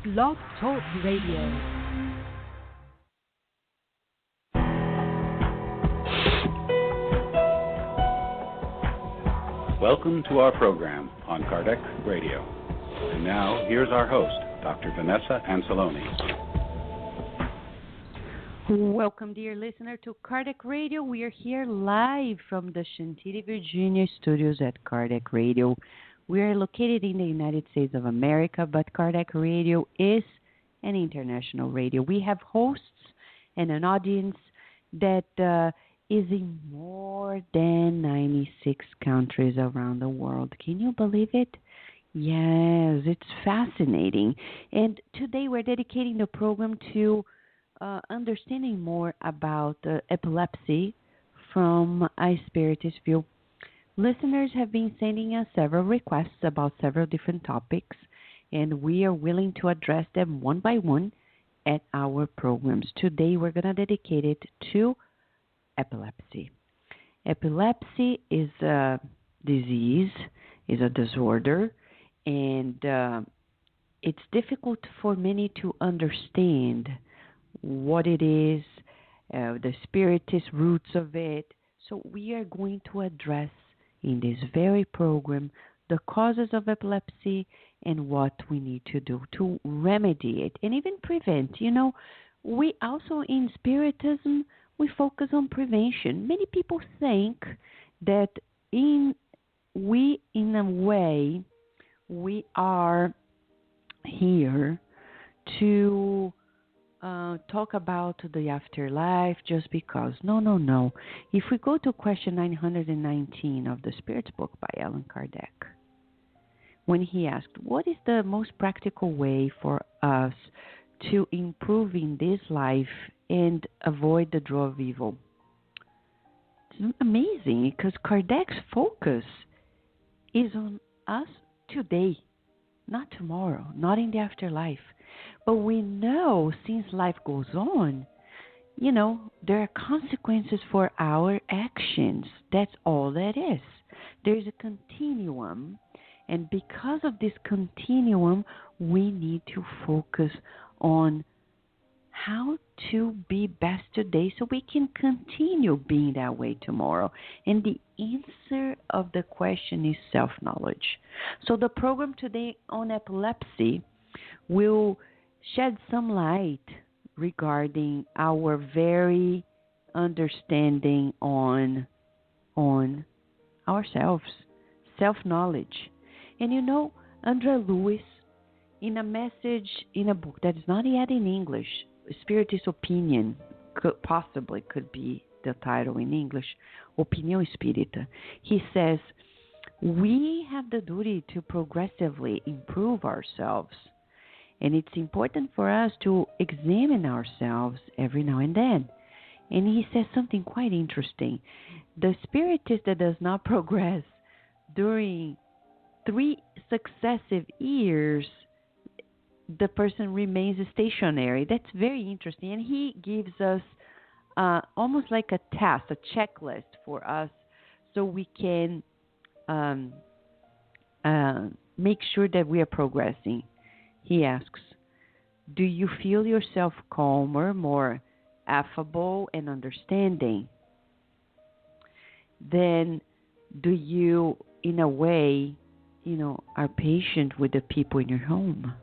Blog Talk Radio. Welcome to our program on Kardec Radio. And now, here's our host, Dr. Vanessa Anceloni. Welcome, dear listener, to Kardec Radio. We are here live from the Chantilly, Virginia studios at Kardec Radio. We are located in the United States of America, but Kardec Radio is an international radio. We have hosts and an audience that is in more than 96 countries around the world. Can you believe it? Yes, it's fascinating. And today we're dedicating the program to understanding more about epilepsy from a Spiritist View. Listeners have been sending us several requests about several different topics, and we are willing to address them one by one at our programs. Today we're going to dedicate it to epilepsy. Epilepsy is a disease, is a disorder, and it's difficult for many to understand what it is, the spiritist roots of it. So we are going to address in this very program the causes of epilepsy and what we need to do to remedy it and even prevent. You know, we also in Spiritism, we focus on prevention. Many people think that in a way, we are here to talk about the afterlife just because. No. If we go to question 919 of the Spirit's book by Allan Kardec, when he asked, what is the most practical way for us to improve in this life and avoid the draw of evil? It's amazing because Kardec's focus is on us today, not tomorrow, not in the afterlife. But we know since life goes on, you know, there are consequences for our actions. That's all that is. There's a continuum. And because of this continuum, we need to focus on how to be best today so we can continue being that way tomorrow. And the answer of the question is self-knowledge. So the program today on epilepsy will shed some light regarding our very understanding on ourselves, self-knowledge. And you know, Andrea Lewis, in a message in a book that is not yet in English, Spiritist Opinion, could be the title in English, Opinião Espírita, he says, we have the duty to progressively improve ourselves. And it's important for us to examine ourselves every now and then. And he says something quite interesting. The spiritist that does not progress during 3 successive years, the person remains stationary. That's very interesting. And he gives us almost like a task, a checklist for us so we can make sure that we are progressing. He asks, do you feel yourself calmer, more affable and understanding? Then do you, in a way, are patient with the people in your home?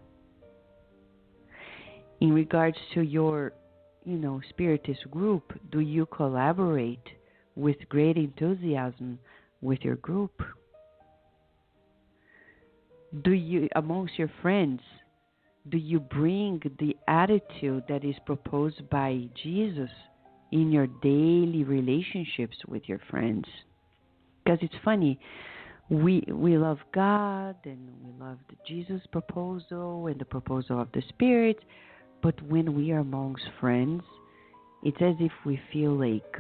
In regards to your, Spiritist group, do you collaborate with great enthusiasm with your group? Do you, amongst your friends, do you bring the attitude that is proposed by Jesus in your daily relationships with your friends? Because it's funny, we love God and we love the Jesus proposal and the proposal of the Spirit, but when we are amongst friends, it's as if we feel like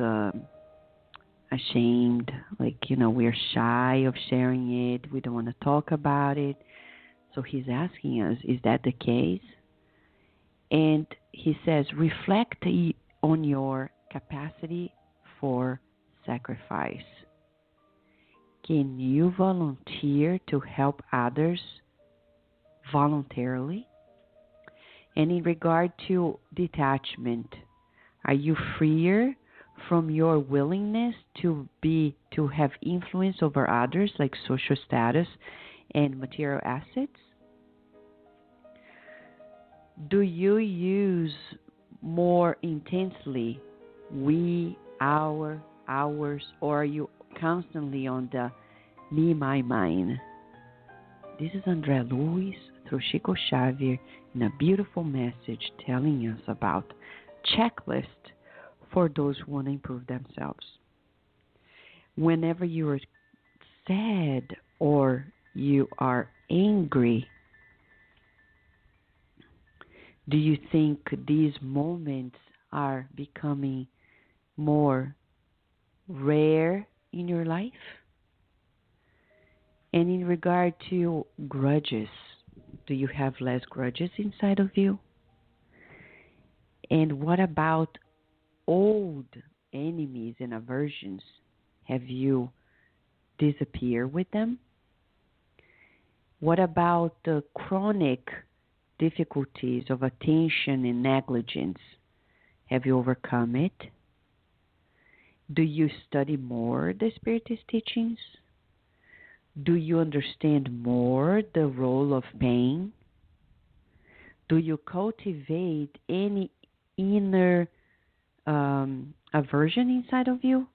ashamed, like, we're shy of sharing it, we don't want to talk about it. So he's asking us, is that the case? And he says, reflect on your capacity for sacrifice. Can you volunteer to help others voluntarily? And in regard to detachment, are you freer from your willingness to have influence over others, like social status and material assets? Do you use more intensely we, our, ours, or are you constantly on the me, my, mine? This is André Luiz through Chico Xavier in a beautiful message telling us about checklist for those who want to improve themselves. Whenever you are sad or you are angry, do you think these moments are becoming more rare in your life? And in regard to grudges, do you have less grudges inside of you? And what about old enemies and aversions? Have you disappeared with them? What about the chronic difficulties of attention and negligence? Have you overcome it? Do you study more the Spiritist teachings? Do you understand more the role of pain? Do you cultivate any inner aversion inside of you?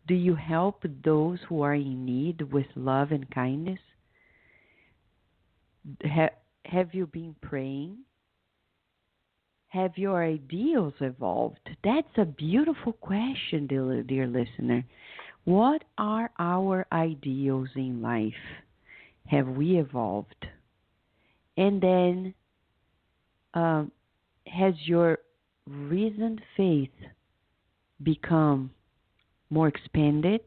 Do you help those who are in need with love and kindness? Have you been praying? Have your ideals evolved? That's a beautiful question, dear listener. What are our ideals in life? Have we evolved? And then, has your reasoned faith become more expanded?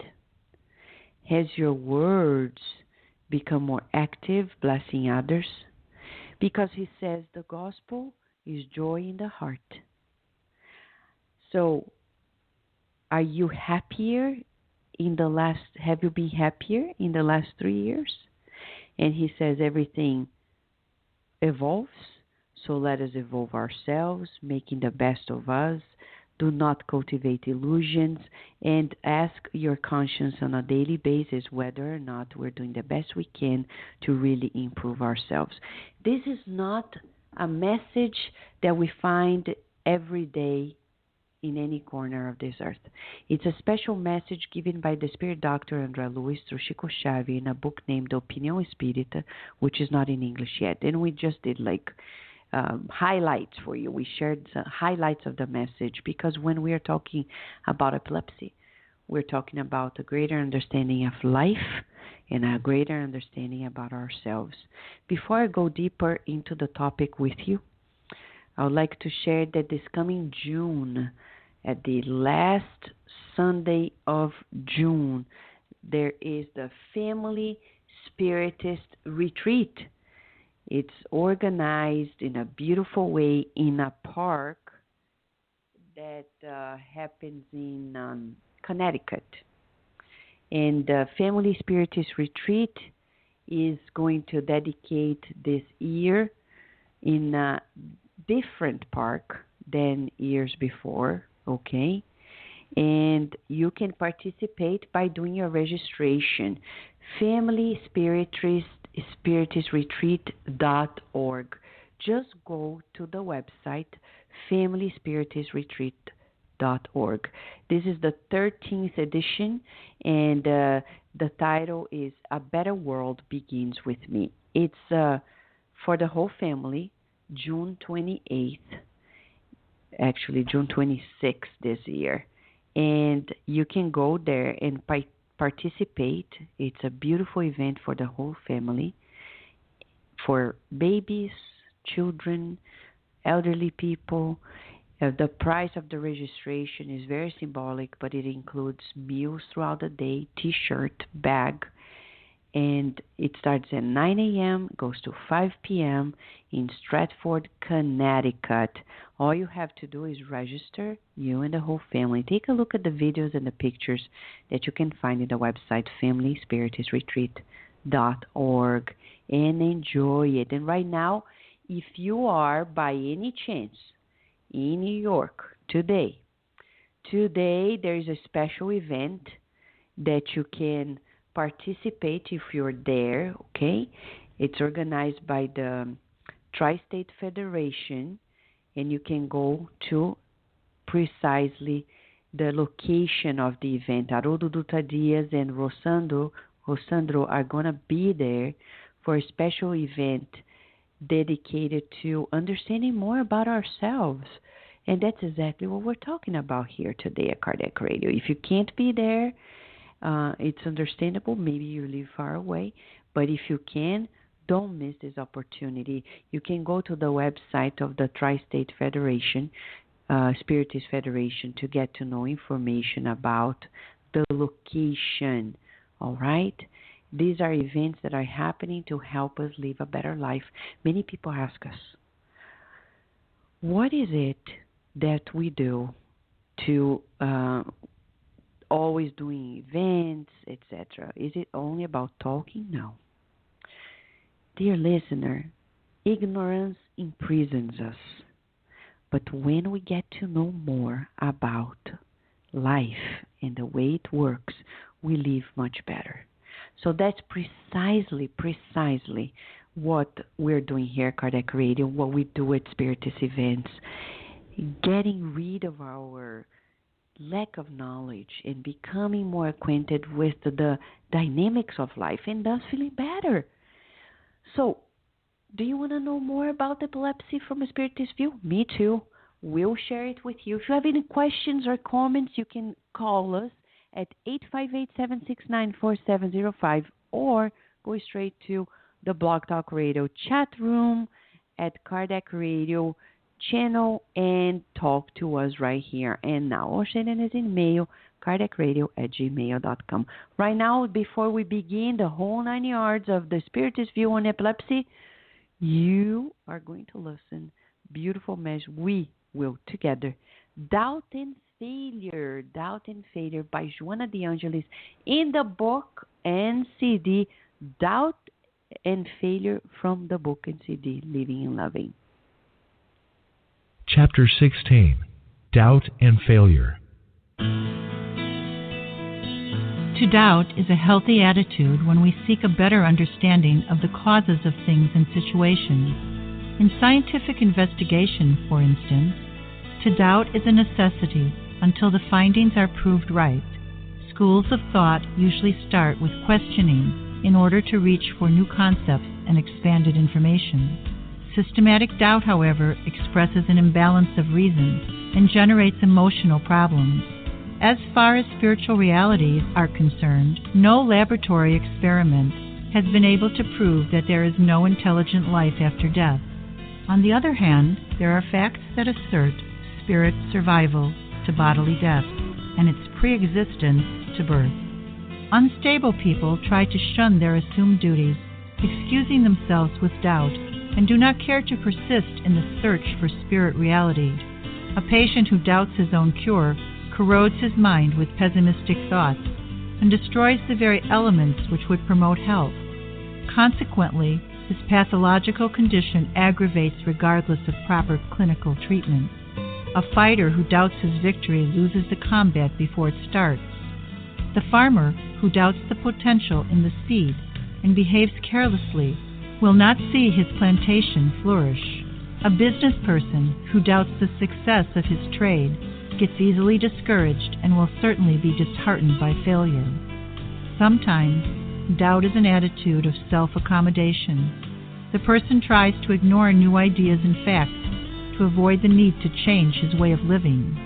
Has your words become more active, blessing others? Because he says the gospel is joy in the heart. So, are you happier have you been happier in the last 3 years? And he says everything evolves, so let us evolve ourselves, making the best of us. Do not cultivate illusions, and ask your conscience on a daily basis whether or not we're doing the best we can to really improve ourselves. This is not a message that we find every day in any corner of this earth. It's a special message given by the Spirit Doctor André Luiz through Chico Xavier in a book named Opinião Espírita, which is not in English yet. And we just did highlights for you. We shared some highlights of the message because when we are talking about epilepsy, we're talking about a greater understanding of life and a greater understanding about ourselves. Before I go deeper into the topic with you, I would like to share that this coming June, at the last Sunday of June, there is the Family Spiritist Retreat. It's organized in a beautiful way in a park that happens in Connecticut. And the Family Spiritist Retreat is going to dedicate this year in a different park than years before, okay? And you can participate by doing your registration. FamilySpiritistRetreat.org. Just go to the website, FamilySpiritistRetreat.org. This is the 13th edition, and the title is A Better World Begins With Me. It's for the whole family, June 28th, actually June 26th this year. And you can go there and participate. It's a beautiful event for the whole family, for babies, children, elderly people. The price of the registration is very symbolic, but it includes meals throughout the day, T-shirt, bag, and it starts at 9 a.m., goes to 5 p.m. in Stratford, Connecticut. All you have to do is register, you and the whole family. Take a look at the videos and the pictures that you can find in the website, FamilySpiritistRetreat.org, and enjoy it. And right now, if you are by any chance in New York today there is a special event that you can participate if you're there, okay? It's organized by the Tri-State Federation, and you can go to precisely the location of the event. Haroldo Dutra Diaz and Rosandro are going to be there for a special event dedicated to understanding more about ourselves. And that's exactly what we're talking about here today at Cardiac Radio. If you can't be there, it's understandable. Maybe you live far away. But if you can, don't miss this opportunity. You can go to the website of the Tri-State Federation, Spiritist Federation, to get to know information about the location. All right? These are events that are happening to help us live a better life. Many people ask us, what is it that we do to always doing events, etc.? Is it only about talking? No. Dear listener, ignorance imprisons us. But when we get to know more about life and the way it works, we live much better. So that's precisely what we're doing here at Cardiac Radio, what we do at Spiritist events, getting rid of our lack of knowledge and becoming more acquainted with the dynamics of life, and thus feeling better. So, do you want to know more about epilepsy from a Spiritist View? Me too. We'll share it with you. If you have any questions or comments, you can call us at 858-769-4705 or go straight to the Blog Talk Radio chat room at Cardiac Radio channel and talk to us right here and now. Or send us an email, cardiacradio@gmail.com. Right now, before we begin the whole 9 yards of the Spiritist View on epilepsy, you are going to listen. Beautiful message. We will together. Doubt and Failure by Joana De Angelis in the book and CD, Doubt and Failure, from the book and CD, Living and Loving. Chapter 16, Doubt and Failure. To doubt is a healthy attitude when we seek a better understanding of the causes of things and situations. In scientific investigation, for instance, to doubt is a necessity until the findings are proved right. Schools of thought usually start with questioning in order to reach for new concepts and expanded information. Systematic doubt, however, expresses an imbalance of reason and generates emotional problems. As far as spiritual realities are concerned, no laboratory experiment has been able to prove that there is no intelligent life after death. On the other hand, there are facts that assert spirit survival to bodily death and its pre-existence to birth. Unstable people try to shun their assumed duties, excusing themselves with doubt, and do not care to persist in the search for spirit reality. A patient who doubts his own cure corrodes his mind with pessimistic thoughts and destroys the very elements which would promote health. Consequently, his pathological condition aggravates regardless of proper clinical treatment. A fighter who doubts his victory loses the combat before it starts. The farmer who doubts the potential in the seed and behaves carelessly will not see his plantation flourish. A business person who doubts the success of his trade gets easily discouraged and will certainly be disheartened by failure. Sometimes, doubt is an attitude of self-accommodation. The person tries to ignore new ideas and facts to avoid the need to change his way of living.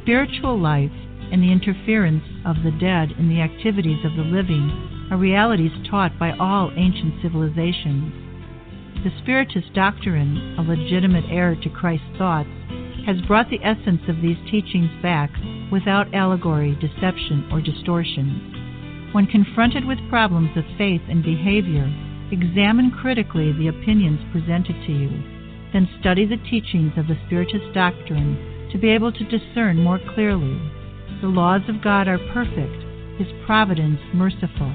Spiritual life and the interference of the dead in the activities of the living are realities taught by all ancient civilizations. The Spiritist doctrine, a legitimate heir to Christ's thoughts, has brought the essence of these teachings back without allegory, deception, or distortion. When confronted with problems of faith and behavior, examine critically the opinions presented to you, then study the teachings of the Spiritist doctrine to be able to discern more clearly. The laws of God are perfect, His providence merciful.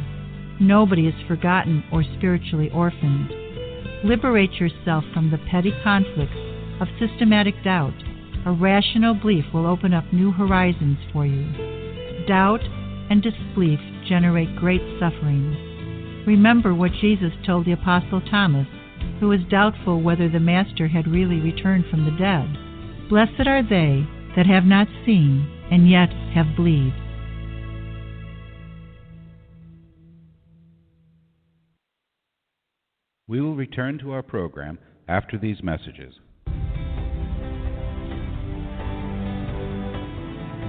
Nobody is forgotten or spiritually orphaned. Liberate yourself from the petty conflicts of systematic doubt. A rational belief will open up new horizons for you. Doubt and disbelief generate great suffering. Remember what Jesus told the Apostle Thomas, who was doubtful whether the Master had really returned from the dead. Blessed are they that have not seen and yet have believed. We will return to our program after these messages.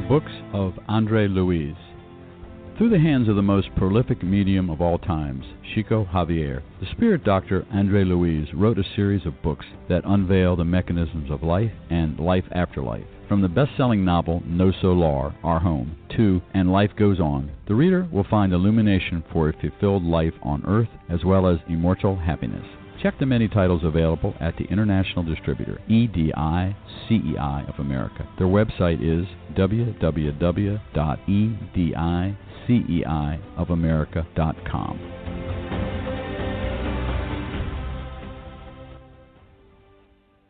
Books of André Louise. Through the hands of the most prolific medium of all times, Chico Javier, the spirit doctor André Louise wrote a series of books that unveil the mechanisms of life and life after life. From the best-selling novel No Solar, Our Home, to And Life Goes On, the reader will find illumination for a fulfilled life on Earth as well as immortal happiness. Check the many titles available at the international distributor, EDI CEI of America. Their website is www.ediceiofamerica.com.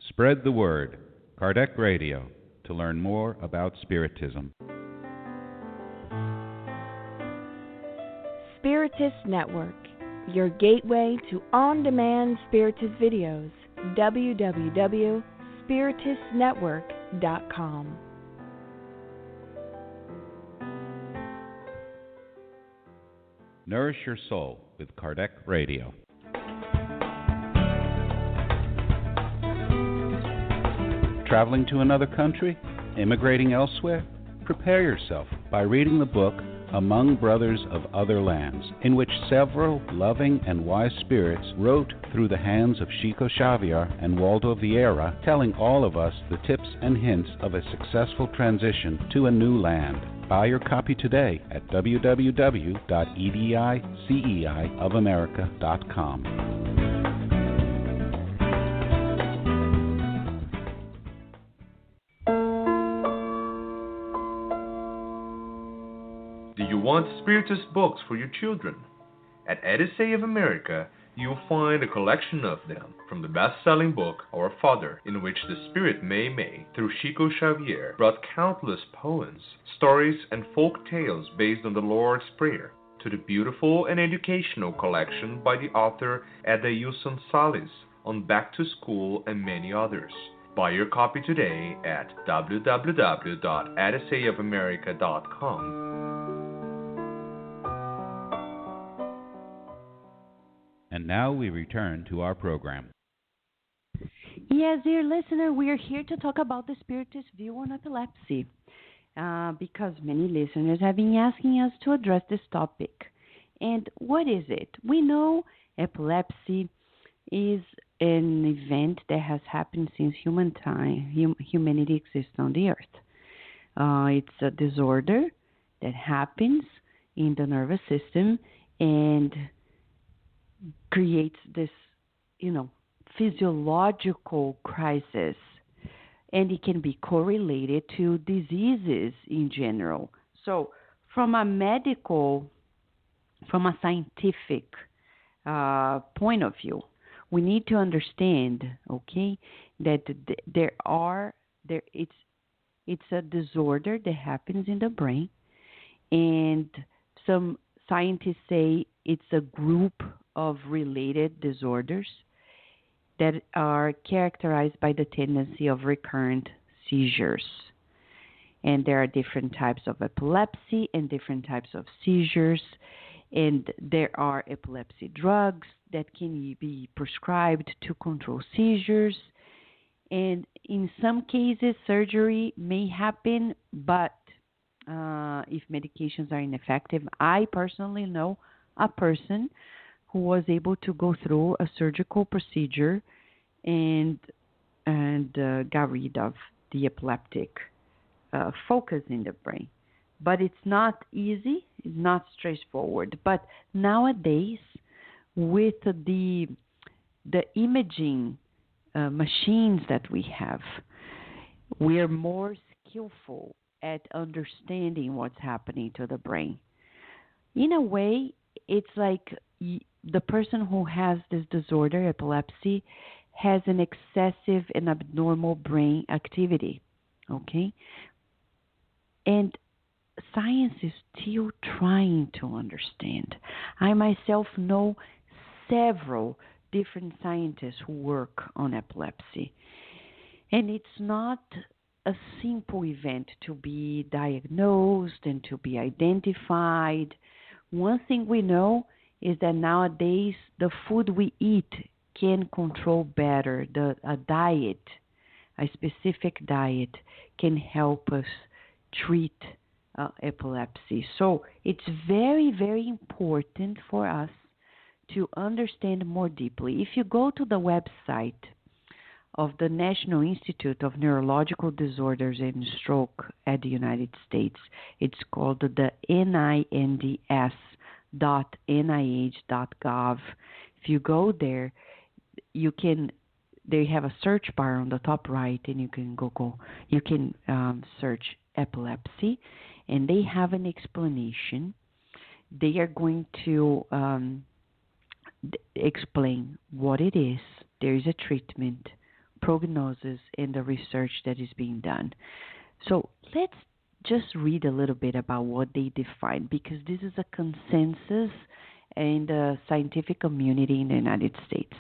Spread the word. Kardec Radio, to learn more about Spiritism. Spiritist Network, your gateway to on-demand Spiritist videos. www.spiritistnetwork.com. Nourish your soul with Kardec Radio. Traveling to another country? Immigrating elsewhere? Prepare yourself by reading the book Among Brothers of Other Lands, in which several loving and wise spirits wrote through the hands of Chico Xavier and Waldo Vieira, telling all of us the tips and hints of a successful transition to a new land. Buy your copy today at www.ediceiofamerica.com. Do you want Spiritist books for your children? At Epilepsy of America, you'll find a collection of them, from the best-selling book Our Father, in which the Spirit Mei Mei, through Chico Xavier, brought countless poems, stories, and folk tales based on the Lord's Prayer, to the beautiful and educational collection by the author Eda Yuson Salis on Back to School and many others. Buy your copy today at www.ediceiofamerica.com. And now we return to our program. Yes, dear listener, we are here to talk about the Spiritist View on epilepsy, because many listeners have been asking us to address this topic. And what is it? We know epilepsy is an event that has happened since humanity exists on the earth. It's a disorder that happens in the nervous system and creates this, physiological crisis, and it can be correlated to diseases in general. So from a scientific point of view, we need to understand, that it's a disorder that happens in the brain, and some scientists say it's a group of related disorders that are characterized by the tendency of recurrent seizures. And there are different types of epilepsy and different types of seizures. And there are epilepsy drugs that can be prescribed to control seizures. And in some cases, surgery may happen, but if medications are ineffective, I personally know a person who was able to go through a surgical procedure and got rid of the epileptic focus in the brain. But it's not easy, it's not straightforward. But nowadays, with the imaging machines that we have, we are more skillful at understanding what's happening to the brain. In a way, it's like the person who has this disorder, epilepsy, has an excessive and abnormal brain activity. Okay? And science is still trying to understand. I myself know several different scientists who work on epilepsy. And it's not a simple event to be diagnosed and to be identified. One thing we know is that nowadays the food we eat can control better. A diet, a specific diet, can help us treat epilepsy. So it's very, very important for us to understand more deeply. If you go to the website of the National Institute of Neurological Disorders and Stroke at the United States, it's called the NINDS.nih.gov. If you go there, they have a search bar on the top right, and you can search epilepsy, and they have an explanation. They are going to explain what it is. There is a treatment, prognosis, and the research that is being done. So let's just read a little bit about what they define, because this is a consensus in the scientific community in the United States.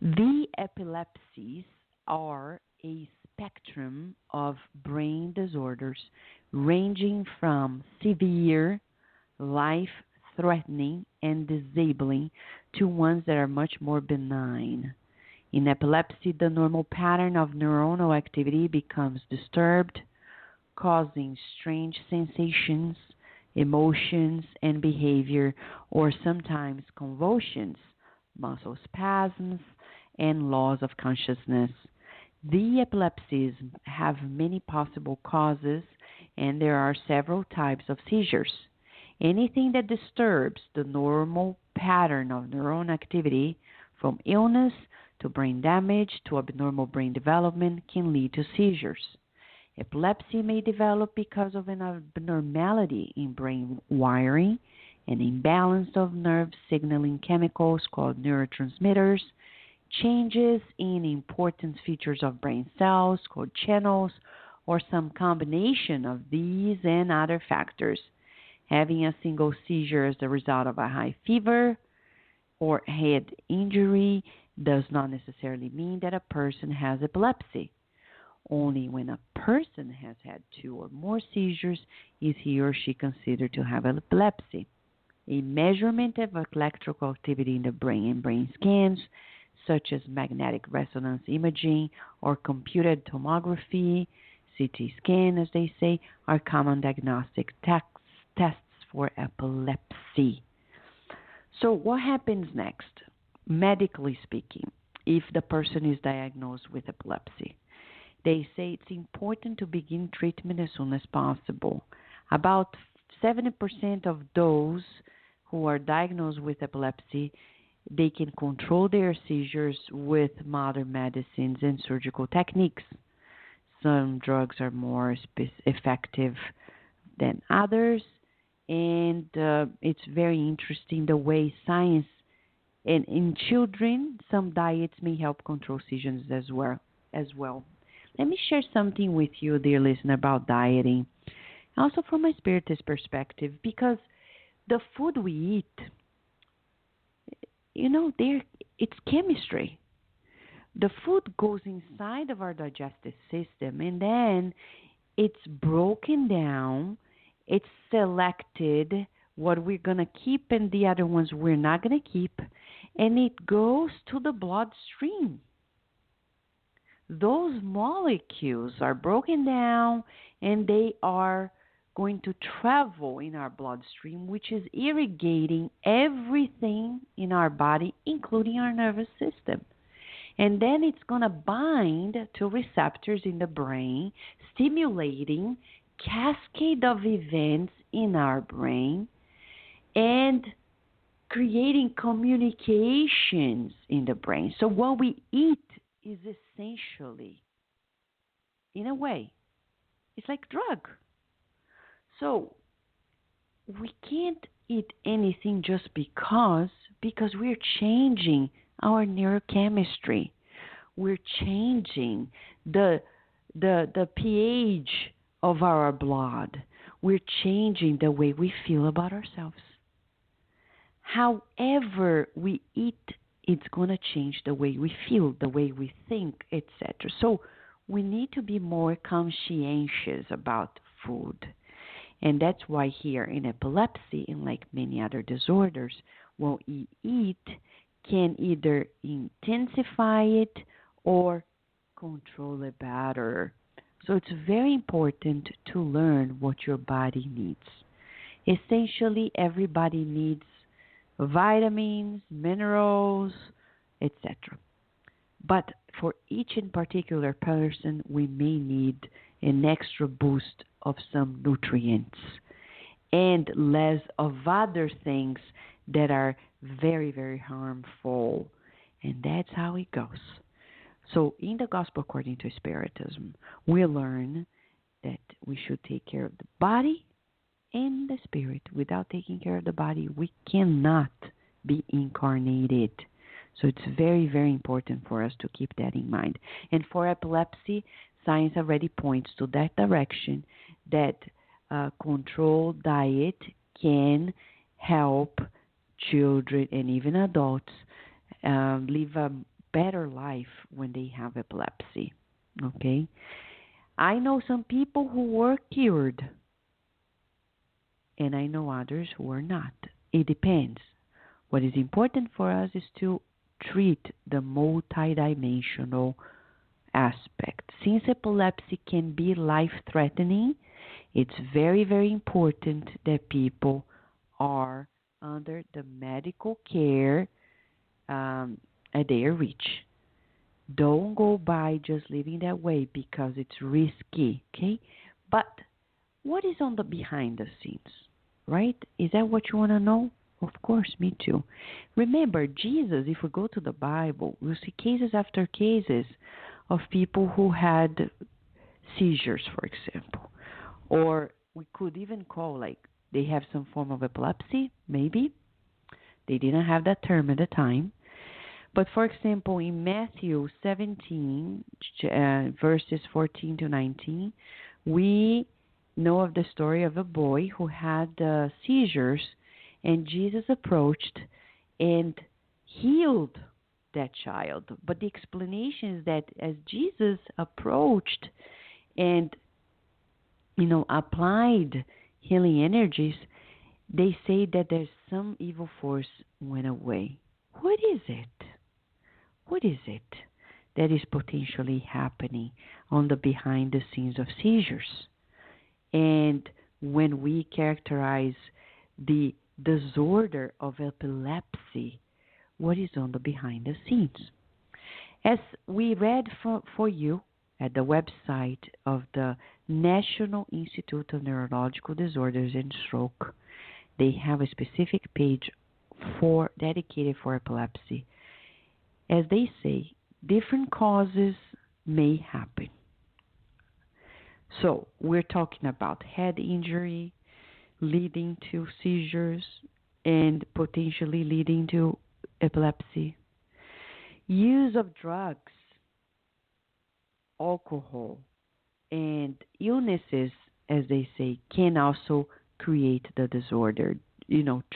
The epilepsies are a spectrum of brain disorders ranging from severe, life-threatening, and disabling to ones that are much more benign. In epilepsy, the normal pattern of neuronal activity becomes disturbed, causing strange sensations, emotions, and behavior, or sometimes convulsions, muscle spasms, and loss of consciousness. The epilepsies have many possible causes, and there are several types of seizures. Anything that disturbs the normal pattern of neuron activity, from illness to brain damage to abnormal brain development, can lead to seizures. Epilepsy may develop because of an abnormality in brain wiring, an imbalance of nerve signaling chemicals called neurotransmitters, changes in important features of brain cells called channels, or some combination of these and other factors. Having a single seizure as a result of a high fever or head injury does not necessarily mean that a person has epilepsy. Only when a person has had 2 or more seizures is he or she considered to have epilepsy. A measurement of electrical activity in the brain and brain scans, such as magnetic resonance imaging or computed tomography, CT scan as they say, are common diagnostic tests for epilepsy. So what happens next, medically speaking, if the person is diagnosed with epilepsy? They say it's important to begin treatment as soon as possible. About 70% of those who are diagnosed with epilepsy, they can control their seizures with modern medicines and surgical techniques. Some drugs are more effective than others, and it's very interesting the way science, and in children, some diets may help control seizures as well. Let me share something with you, dear listener, about dieting, also from a spiritist perspective, because the food we eat, it's chemistry. The food goes inside of our digestive system, and then it's broken down, it's selected, what we're going to keep and the other ones we're not going to keep, and it goes to the bloodstream. Those molecules are broken down, and they are going to travel in our bloodstream, which is irrigating everything in our body, including our nervous system. And then it's going to bind to receptors in the brain, stimulating cascade of events in our brain and creating communications in the brain. So what we eat is essentially, in a way, it's like drug. So we can't eat anything just because we're changing our neurochemistry. We're changing the pH of our blood. We're changing the way we feel about ourselves. However we eat, it's going to change the way we feel, the way we think, etc. So we need to be more conscientious about food. And that's why here in epilepsy, and like many other disorders, what we eat can either intensify it or control it better. So it's very important to learn what your body needs. Essentially, everybody needs vitamins, minerals, etc. But for each in particular person, we may need an extra boost of some nutrients and less of other things that are very, very harmful. And that's how it goes. So in the Gospel according to Spiritism, we learn that we should take care of the body and the spirit. Without taking care of the body, we cannot be incarnated. So it's very, very important for us to keep that in mind. And for epilepsy, science already points to that direction, that controlled diet can help children and even adults live a better life when they have epilepsy. Okay? I know some people who were cured, and I know others who are not. It depends. What is important for us is to treat the multidimensional aspect. Since epilepsy can be life-threatening, it's very, very important that people are under the medical care at their reach. Don't go by just living that way because it's risky, okay? But what is on the behind the scenes, right? Is that what you want to know? Of course, me too. Remember, Jesus, if we go to the Bible, we'll see cases after cases of people who had seizures, for example. Or we could even call, like, they have some form of epilepsy, maybe. They didn't have that term at the time. But, for example, in Matthew 17, verses 14 to 19, we know of the story of a boy who had seizures, and Jesus approached and healed that child. But the explanation is that as Jesus approached and, applied healing energies, they say that there's some evil force went away. What is it? What is it that is potentially happening on the behind the scenes of seizures? And when we characterize the disorder of epilepsy, what is on the behind the scenes? As we read for you at the website of the National Institute of Neurological Disorders and Stroke, they have a specific page dedicated for epilepsy. As they say, different causes may happen. So we're talking about head injury leading to seizures and potentially leading to epilepsy. Use of drugs, alcohol, and illnesses, as they say, can also create the disorder,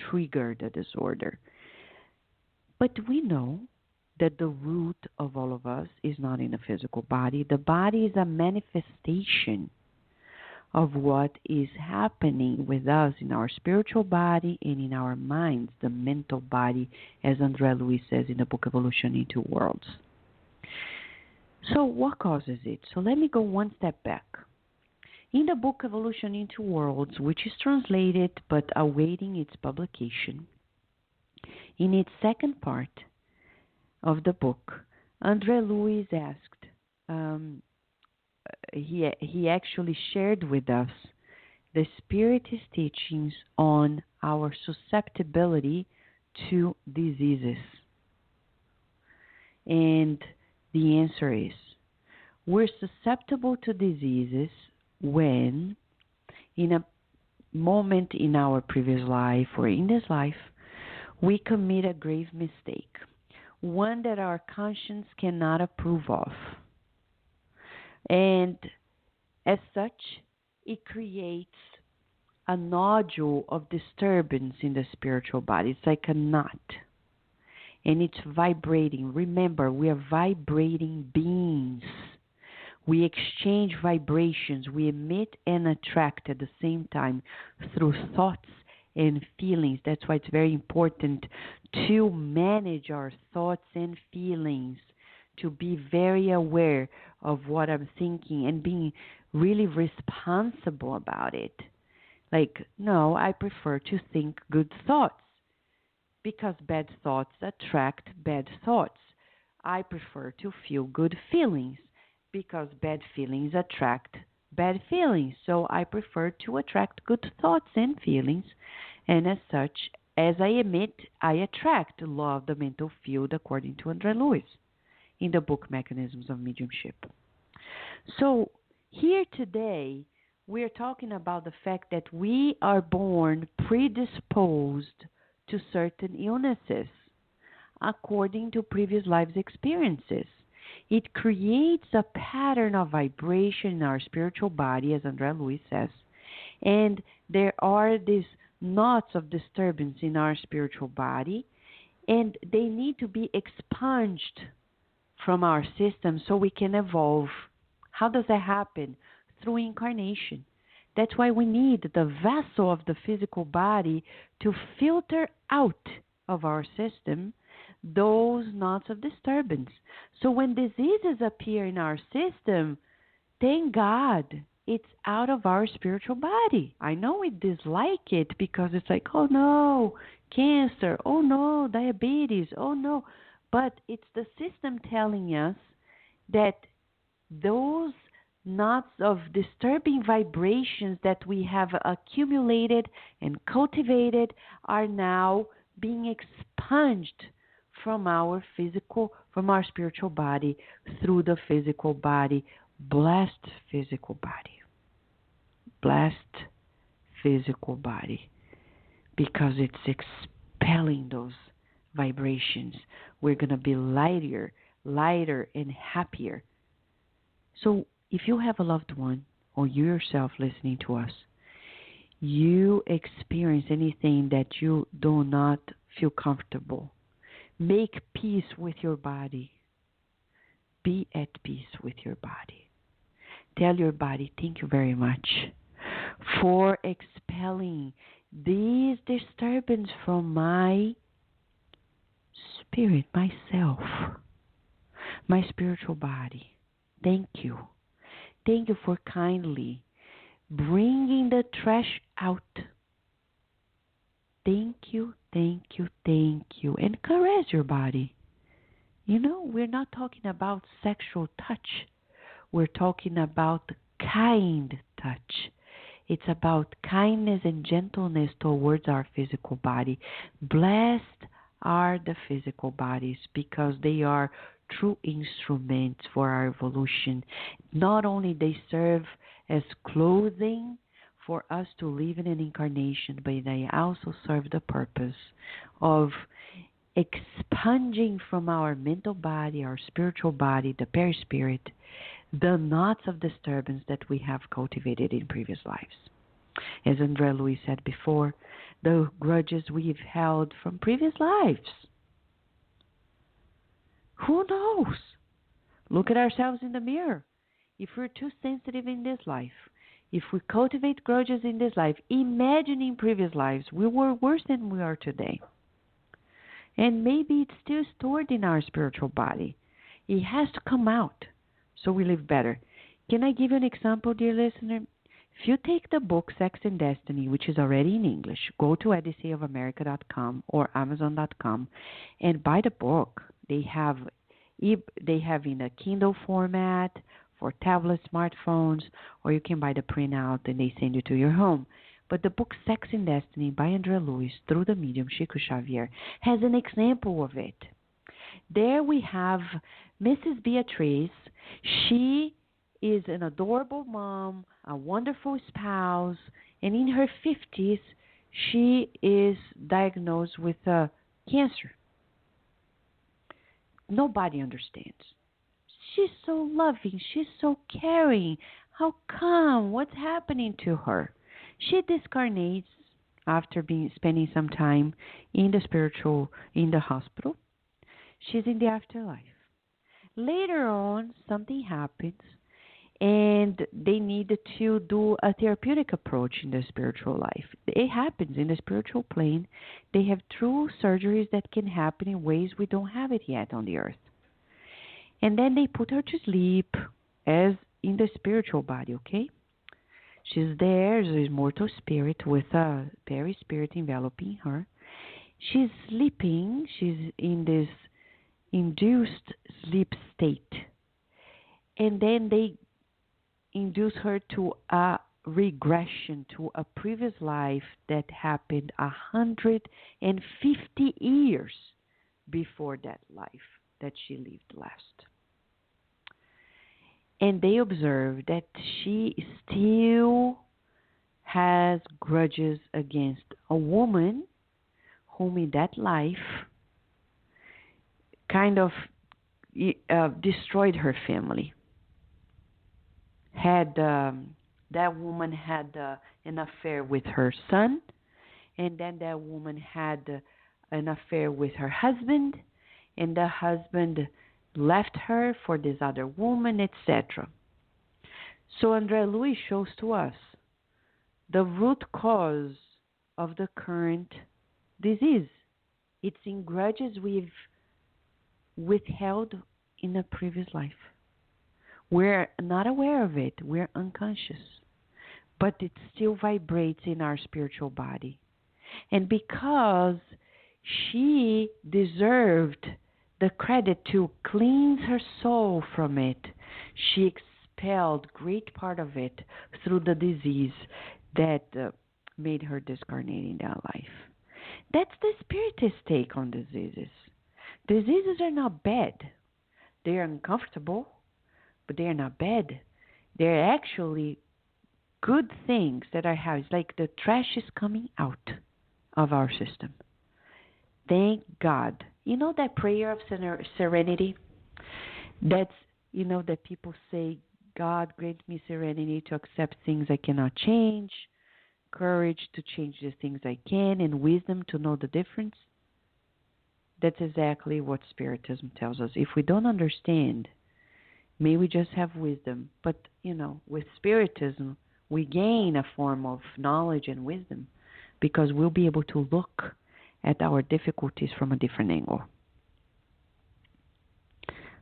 trigger the disorder. But we know that the root of all of us is not in the physical body. The body is a manifestation of what is happening with us in our spiritual body and in our minds, the mental body, as André Luiz says in the book Evolution in Two Worlds. So what causes it? So let me go one step back. In the book Evolution in Two Worlds, which is translated but awaiting its publication, in its second part of the book, André Luiz asked, he actually shared with us the Spiritist teachings on our susceptibility to diseases. And the answer is, we're susceptible to diseases when, in a moment in our previous life or in this life, we commit a grave mistake, one that our conscience cannot approve of. And as such, it creates a nodule of disturbance in the spiritual body. It's like a knot. And it's vibrating. Remember, we are vibrating beings. We exchange vibrations. We emit and attract at the same time through thoughts and feelings. That's why it's very important to manage our thoughts and feelings, to be very aware of what I'm thinking and being really responsible about it. Like, no, I prefer to think good thoughts because bad thoughts attract bad thoughts. I prefer to feel good feelings because bad feelings attract bad feelings. So I prefer to attract good thoughts and feelings. And as such, as I emit, I attract law of the mental field according to André Lewis in the book Mechanisms of Mediumship. So here today, we're talking about the fact that we are born predisposed to certain illnesses according to previous lives' experiences. It creates a pattern of vibration in our spiritual body, as André Luiz says, and there are these knots of disturbance in our spiritual body, and they need to be expunged from our system so we can evolve. How does that happen? Through incarnation. That's why we need the vessel of the physical body to filter out of our system those knots of disturbance. So when diseases appear in our system, thank God it's out of our spiritual body. I know we dislike it because it's like, oh no, cancer, oh no, diabetes, oh no. But it's the system telling us that those knots of disturbing vibrations that we have accumulated and cultivated are now being expunged from our spiritual body through the physical body. Blessed physical body. Blessed physical body. Because it's expelling those vibrations. We're going to be lighter and happier. So if you have a loved one or you yourself listening to us, you experience anything that you do not feel comfortable, make peace with your body. Be at peace with your body. Tell your body, thank you very much for expelling these disturbance from my spirit, myself, my spiritual body. Thank you. Thank you for kindly bringing the trash out. Thank you, thank you, thank you. And caress your body. You know, we're not talking about sexual touch. We're talking about kind touch. It's about kindness and gentleness towards our physical body. Blessed are the physical bodies because they are true instruments for our evolution. Not only they serve as clothing for us to live in an incarnation, but they also serve the purpose of expunging from our mental body, our spiritual body, the perispirit, the knots of disturbance that we have cultivated in previous lives. As André Louis said before, the grudges we've held from previous lives. Who knows? Look at ourselves in the mirror. If we're too sensitive in this life, if we cultivate grudges in this life, imagine in previous lives we were worse than we are today. And maybe it's still stored in our spiritual body. It has to come out so we live better. Can I give you an example, dear listener? If you take the book Sex and Destiny, which is already in English, go to odysseyofamerica.com or amazon.com and buy the book. They have in a Kindle format for tablet, smartphones, or you can buy the printout and they send you to your home. But the book Sex and Destiny by André Luiz through the medium Chico Xavier has an example of it. There we have Mrs. Beatrice. She is an adorable mom, a wonderful spouse, and in her 50s, she is diagnosed with cancer. Nobody understands. She's so loving. She's so caring. How come? What's happening to her? She discarnates after spending some time in the hospital. She's in the afterlife. Later on, something happens, and they need to do a therapeutic approach in the spiritual life. It happens in the spiritual plane. They have true surgeries that can happen in ways we don't have it yet on the earth. And then they put her to sleep as in the spiritual body, okay? She's there as a mortal spirit with a very spirit enveloping her. She's sleeping. She's in this induced sleep state. And then they induce her to a regression to a previous life that happened 150 years before that life that she lived last. And they observe that she still has grudges against a woman whom in that life kind of destroyed her family. That woman had an affair with her son, and then that woman had an affair with her husband, and the husband left her for this other woman, etc. So André Louis shows to us the root cause of the current disease. It's in grudges we've withheld in a previous life. We're not aware of it. We're unconscious. But it still vibrates in our spiritual body. And because she deserved the credit to cleanse her soul from it, she expelled great part of it through the disease that made her discarnate in that life. That's the Spiritist take on diseases. Diseases are not bad. They are uncomfortable, but they are not bad. They're actually good things that are how it's like the trash is coming out of our system. Thank God. You know that prayer of serenity? That's, that people say, God grant me serenity to accept things I cannot change, courage to change the things I can, and wisdom to know the difference. That's exactly what Spiritism tells us. If we don't understand, may we just have wisdom. But, with Spiritism, we gain a form of knowledge and wisdom because we'll be able to look at our difficulties from a different angle.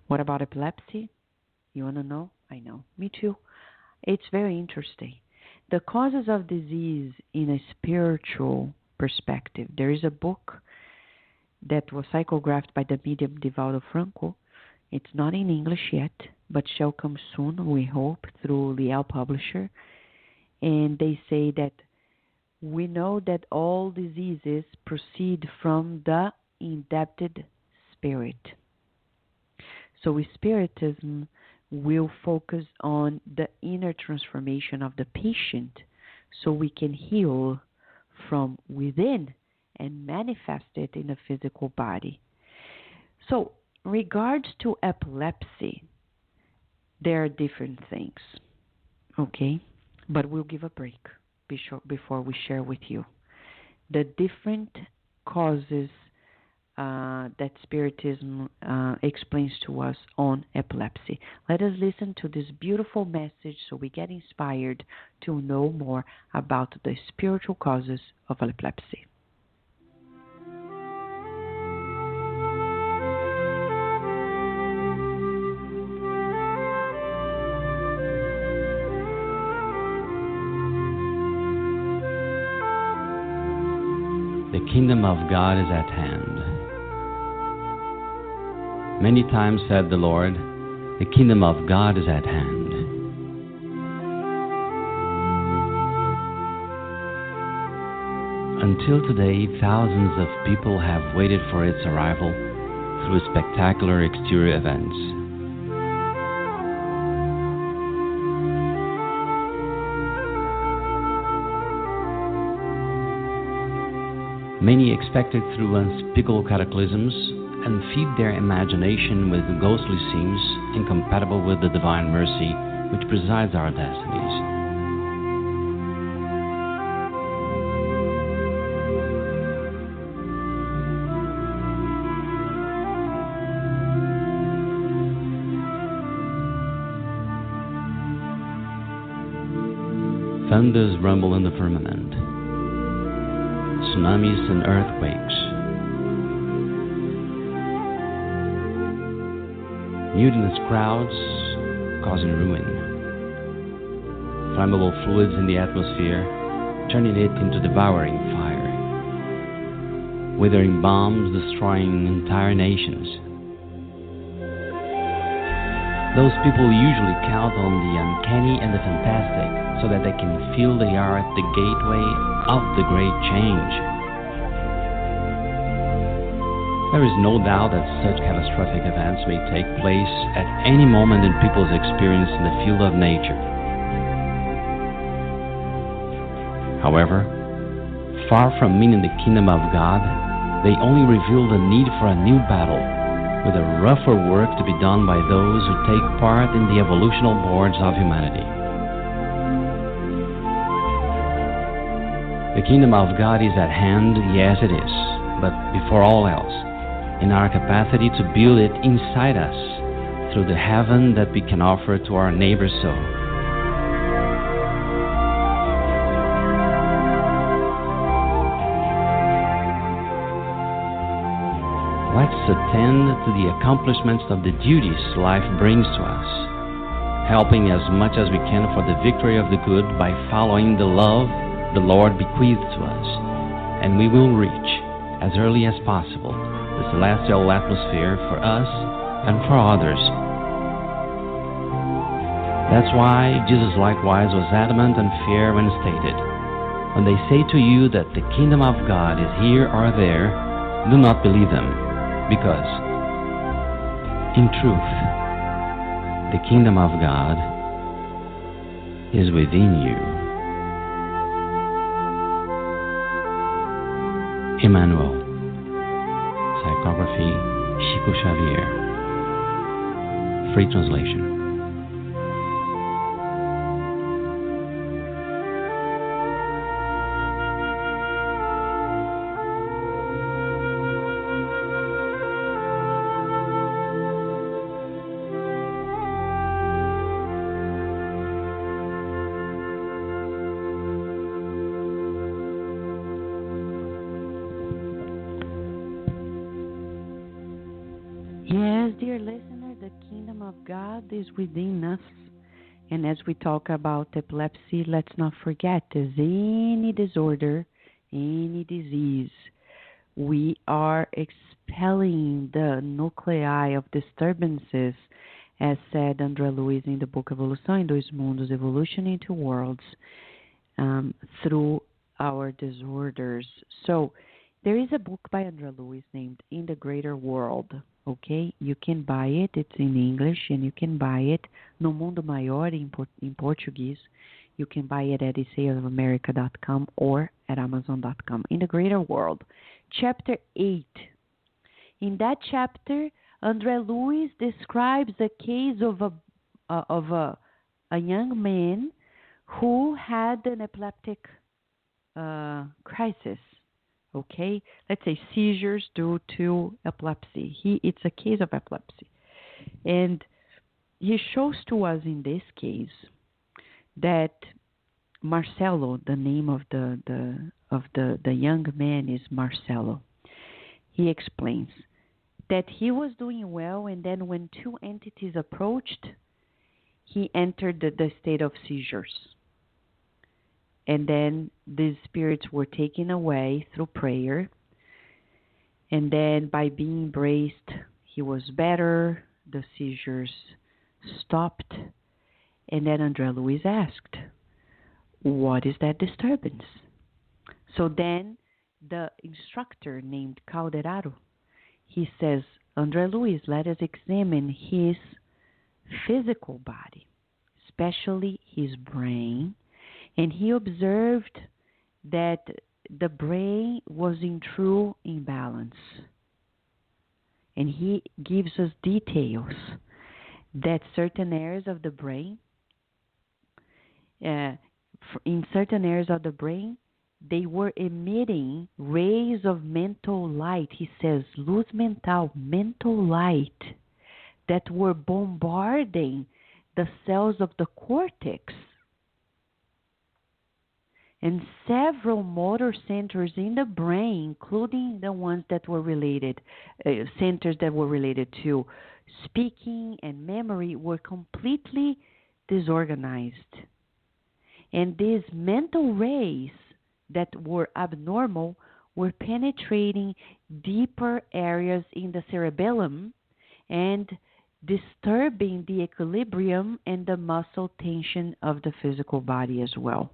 What about epilepsy? You want to know? I know. Me too. It's very interesting. The causes of disease in a spiritual perspective. There is a book that was psychographed by the medium Divaldo Franco. It's not in English yet, but shall come soon, we hope, through Liel Publisher. And they say that we know that all diseases proceed from the indebted spirit. So with Spiritism, we'll focus on the inner transformation of the patient so we can heal from within and manifest it in the physical body. So, in regards to epilepsy, there are different things, okay? But we'll give a break before we share with you the different causes that Spiritism explains to us on epilepsy. Let us listen to this beautiful message so we get inspired to know more about the spiritual causes of epilepsy. The kingdom of God is at hand. Many times said the Lord, the kingdom of God is at hand. Until today, thousands of people have waited for its arrival through spectacular exterior events. Many expect it through unspeakable cataclysms and feed their imagination with ghostly scenes incompatible with the divine mercy which presides our destinies. Thunders rumble in the firmament, tsunamis and earthquakes, mutinous crowds causing ruin, flammable fluids in the atmosphere turning it into devouring fire, withering bombs destroying entire nations. Those people usually count on the uncanny and the fantastic so that they can feel they are at the gateway of the great change. There is no doubt that such catastrophic events may take place at any moment in people's experience in the field of nature. However, far from meaning the kingdom of God, they only reveal the need for a new battle, with a rougher work to be done by those who take part in the evolutional boards of humanity. The kingdom of God is at hand, yes it is, but before all else, in our capacity to build it inside us through the heaven that we can offer to our neighbor's soul. Let's attend to the accomplishments of the duties life brings to us, helping as much as we can for the victory of the good by following the love the Lord bequeathed to us, and we will reach, as early as possible, the celestial atmosphere for us and for others. That's why Jesus likewise was adamant and fair when stated, "When they say to you that the kingdom of God is here or there, do not believe them, because, in truth, the kingdom of God is within you." Emmanuel. Psychography, Chico Xavier. Free translation. Yes, dear listener, the kingdom of God is within us. And as we talk about epilepsy, let's not forget there's any disorder, any disease. We are expelling the nuclei of disturbances, as said André Luiz in the book Evolução em Dois Mundos, Evolution in Two Worlds, through our disorders. So there is a book by André Luiz named In the Greater World. Okay, you can buy it. It's in English, and you can buy it No Mundo Maior in Portuguese. You can buy it at essaysofamerica.com or at amazon.com. In the Greater World, Chapter 8. In that chapter, André Luiz describes the case of a young man who had an epileptic crisis. Okay, let's say seizures due to epilepsy. It's a case of epilepsy, and he shows to us in this case that Marcelo, the name of the young man is Marcelo. He explains that he was doing well, and then when two entities approached, he entered the state of seizures. And then these spirits were taken away through prayer. And then by being embraced, he was better. The seizures stopped. And then André Luiz asked, "What is that disturbance?" So then the instructor named Calderaro, he says, "André Luiz, let us examine his physical body, especially his brain." And he observed that the brain was in true imbalance. And he gives us details that certain areas of the brain, in certain areas of the brain, they were emitting rays of mental light. He says, luz mental, mental light, that were bombarding the cells of the cortex. And several motor centers in the brain, including the ones that were related, centers that were related to speaking and memory, were completely disorganized. And these mental rays that were abnormal were penetrating deeper areas in the cerebellum and disturbing the equilibrium and the muscle tension of the physical body as well,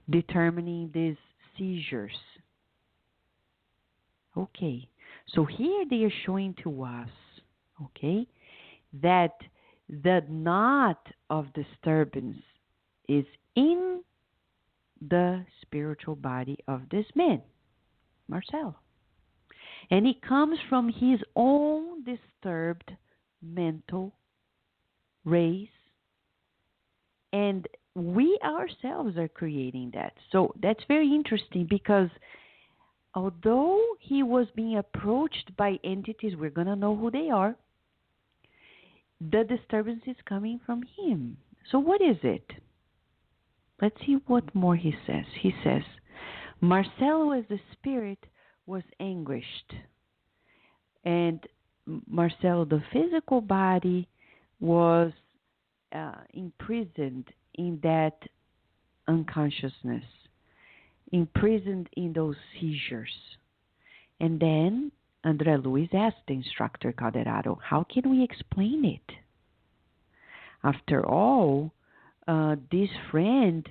determining these seizures. Okay, so here they are showing to us, okay, that the knot of disturbance is in the spiritual body of this man, Marcelo. And it comes from his own disturbed mental race, and we ourselves are creating that. So that's very interesting, because although he was being approached by entities, we're going to know who they are, the disturbance is coming from him. So what is it? Let's see what more he says. He says, Marcelo as the spirit was anguished, and Marcelo, the physical body, was imprisoned in that unconsciousness, imprisoned in those seizures. And then André Luiz asked the instructor Calderaro, how can we explain it? After all, this friend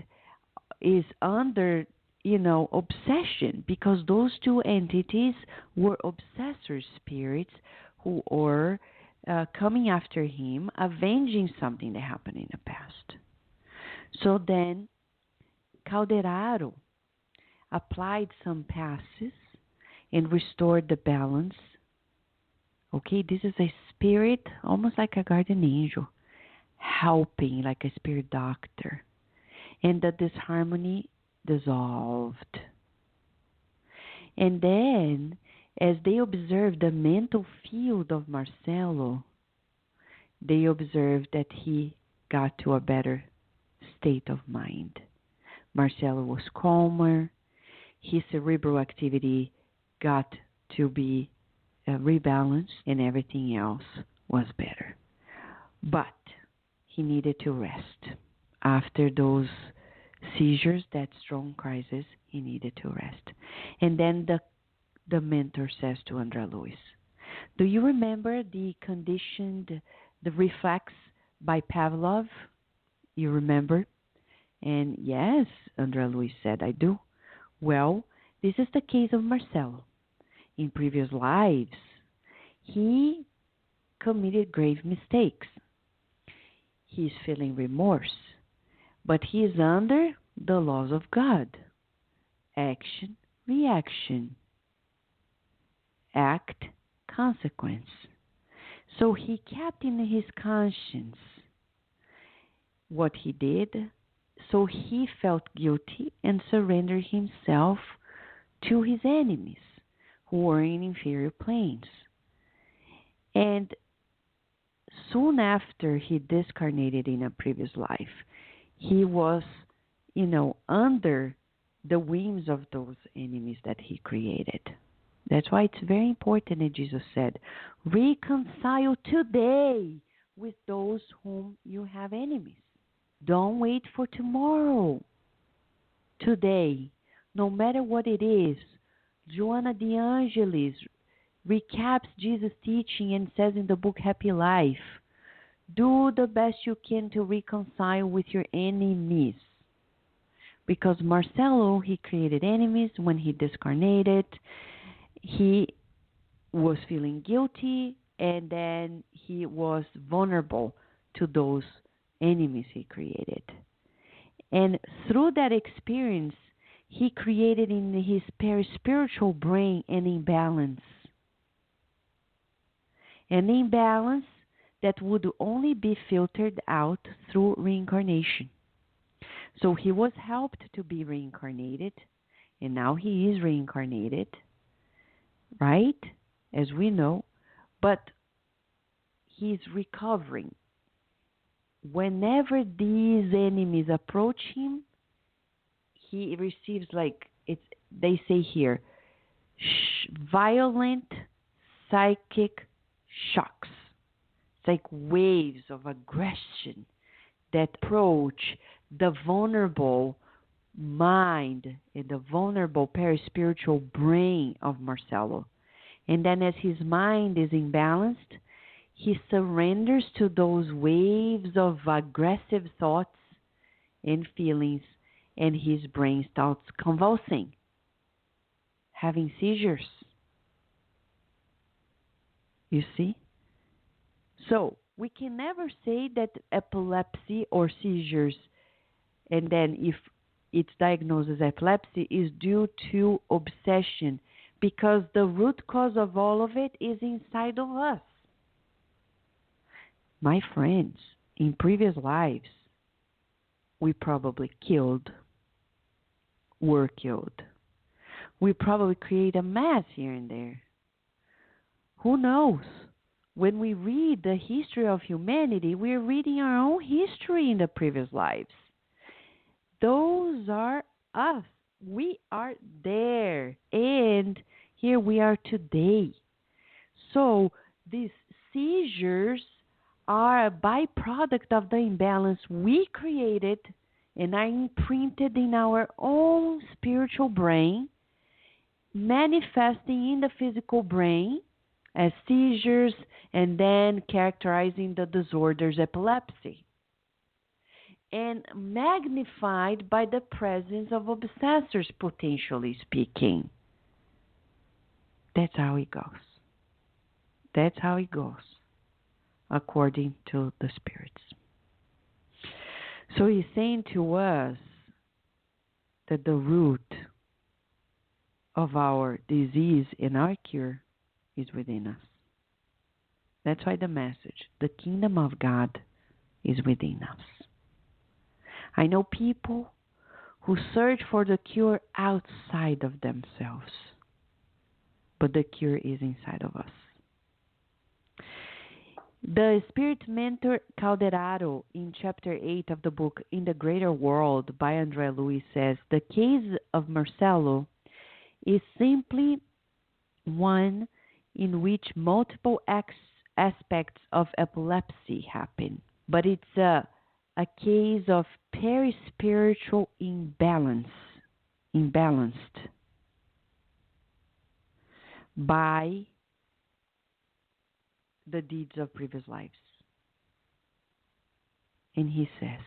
is under, obsession, because those two entities were obsessor spirits who are coming after him, avenging something that happened in the past. So then Calderaro applied some passes and restored the balance. Okay, this is a spirit, almost like a guardian angel, helping like a spirit doctor. And the disharmony dissolved. And then, as they observed the mental field of Marcelo, they observed that he got to a better state of mind. Marcelo was calmer. His cerebral activity got to be rebalanced, and everything else was better. But he needed to rest. After those seizures, that strong crisis, he needed to rest. And then the mentor says to André Luiz, do you remember the reflex by Pavlov? You remember? And yes, André Luiz said, I do. Well, this is the case of Marcelo. In previous lives, he committed grave mistakes. He's feeling remorse, but he is under the laws of God. Action, reaction. Act, consequence. So he kept in his conscience what he did, so he felt guilty and surrendered himself to his enemies who were in inferior planes. And soon after he discarnated in a previous life, he was, under the whims of those enemies that he created. That's why it's very important that Jesus said, reconcile today with those whom you have enemies. Don't wait for tomorrow. Today, no matter what it is, Joanna de Angelis recaps Jesus' teaching and says in the book Happy Life, do the best you can to reconcile with your enemies. Because Marcelo, he created enemies when he discarnated. He was feeling guilty, and then he was vulnerable to those enemies he created. And through that experience, he created in his spiritual brain an imbalance. An imbalance that would only be filtered out through reincarnation. So he was helped to be reincarnated, and now he is reincarnated, right? As we know, but he's recovering. Whenever these enemies approach him, he receives, like they say here, violent psychic shocks. It's like waves of aggression that approach the vulnerable mind and the vulnerable perispiritual brain of Marcelo. And then as his mind is imbalanced, he surrenders to those waves of aggressive thoughts and feelings, and his brain starts convulsing, having seizures. You see? So we can never say that epilepsy or seizures, and then if it's diagnosed as epilepsy, is due to obsession, because the root cause of all of it is inside of us. My friends, in previous lives, we probably were killed. We probably create a mess here and there. Who knows? When we read the history of humanity, we're reading our own history in the previous lives. Those are us. We are there. And here we are today. So these seizures are a byproduct of the imbalance we created and are imprinted in our own spiritual brain, manifesting in the physical brain as seizures, and then characterizing the disorders epilepsy, and magnified by the presence of obsessors, potentially speaking. That's how it goes. That's how it goes, according to the spirits. So he's saying to us that the root of our disease and our cure is within us. That's why the message, the kingdom of God is within us. I know people who search for the cure outside of themselves, but the cure is inside of us. The spirit mentor Calderaro, in chapter 8 of the book In the Greater World by André Luiz, says the case of Marcelo is simply one in which multiple aspects of epilepsy happen, but it's a case of perispiritual imbalanced by the deeds of previous lives. And he says,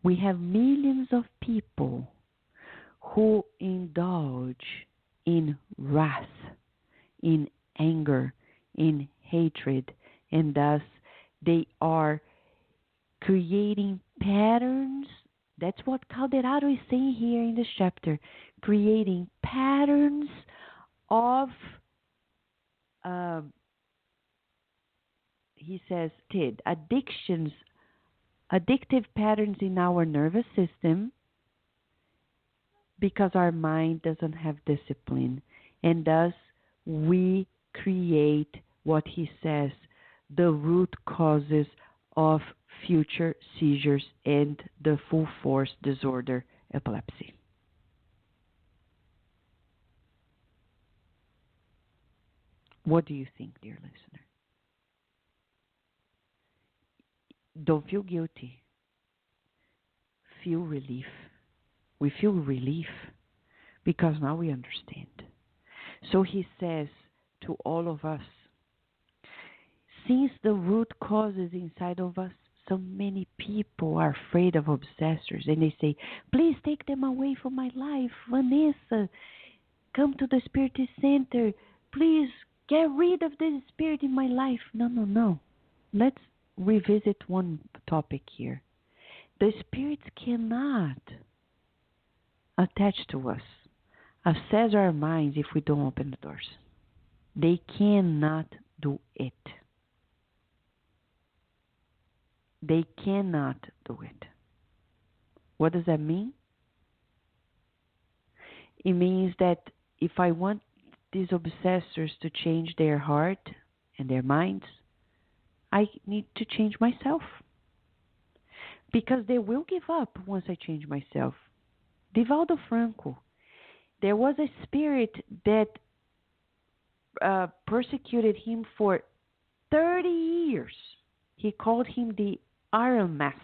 we have millions of people who indulge in wrath, in anger, in hatred, and thus they are creating patterns. That's what Calderaro is saying here in this chapter, creating patterns of he says, addictive patterns in our nervous system, because our mind doesn't have discipline. And thus, we create what he says, the root causes of future seizures and the full force disorder, epilepsy. What do you think, dear listener? Don't feel guilty. Feel relief. We feel relief because now we understand. So he says to all of us, since the root cause is inside of us, so many people are afraid of obsessors, and they say, please take them away from my life. Vanessa, come to the Spiritist Center. Please get rid of this spirit in my life. No. Let's revisit one topic here. The spirits cannot attached to us, access our minds if we don't open the doors. They cannot do it. They cannot do it. What does that mean? It means that if I want these obsessors to change their heart and their minds, I need to change myself. Because they will give up once I change myself. Divaldo Franco, there was a spirit that persecuted him for 30 years. He called him the Iron Mask.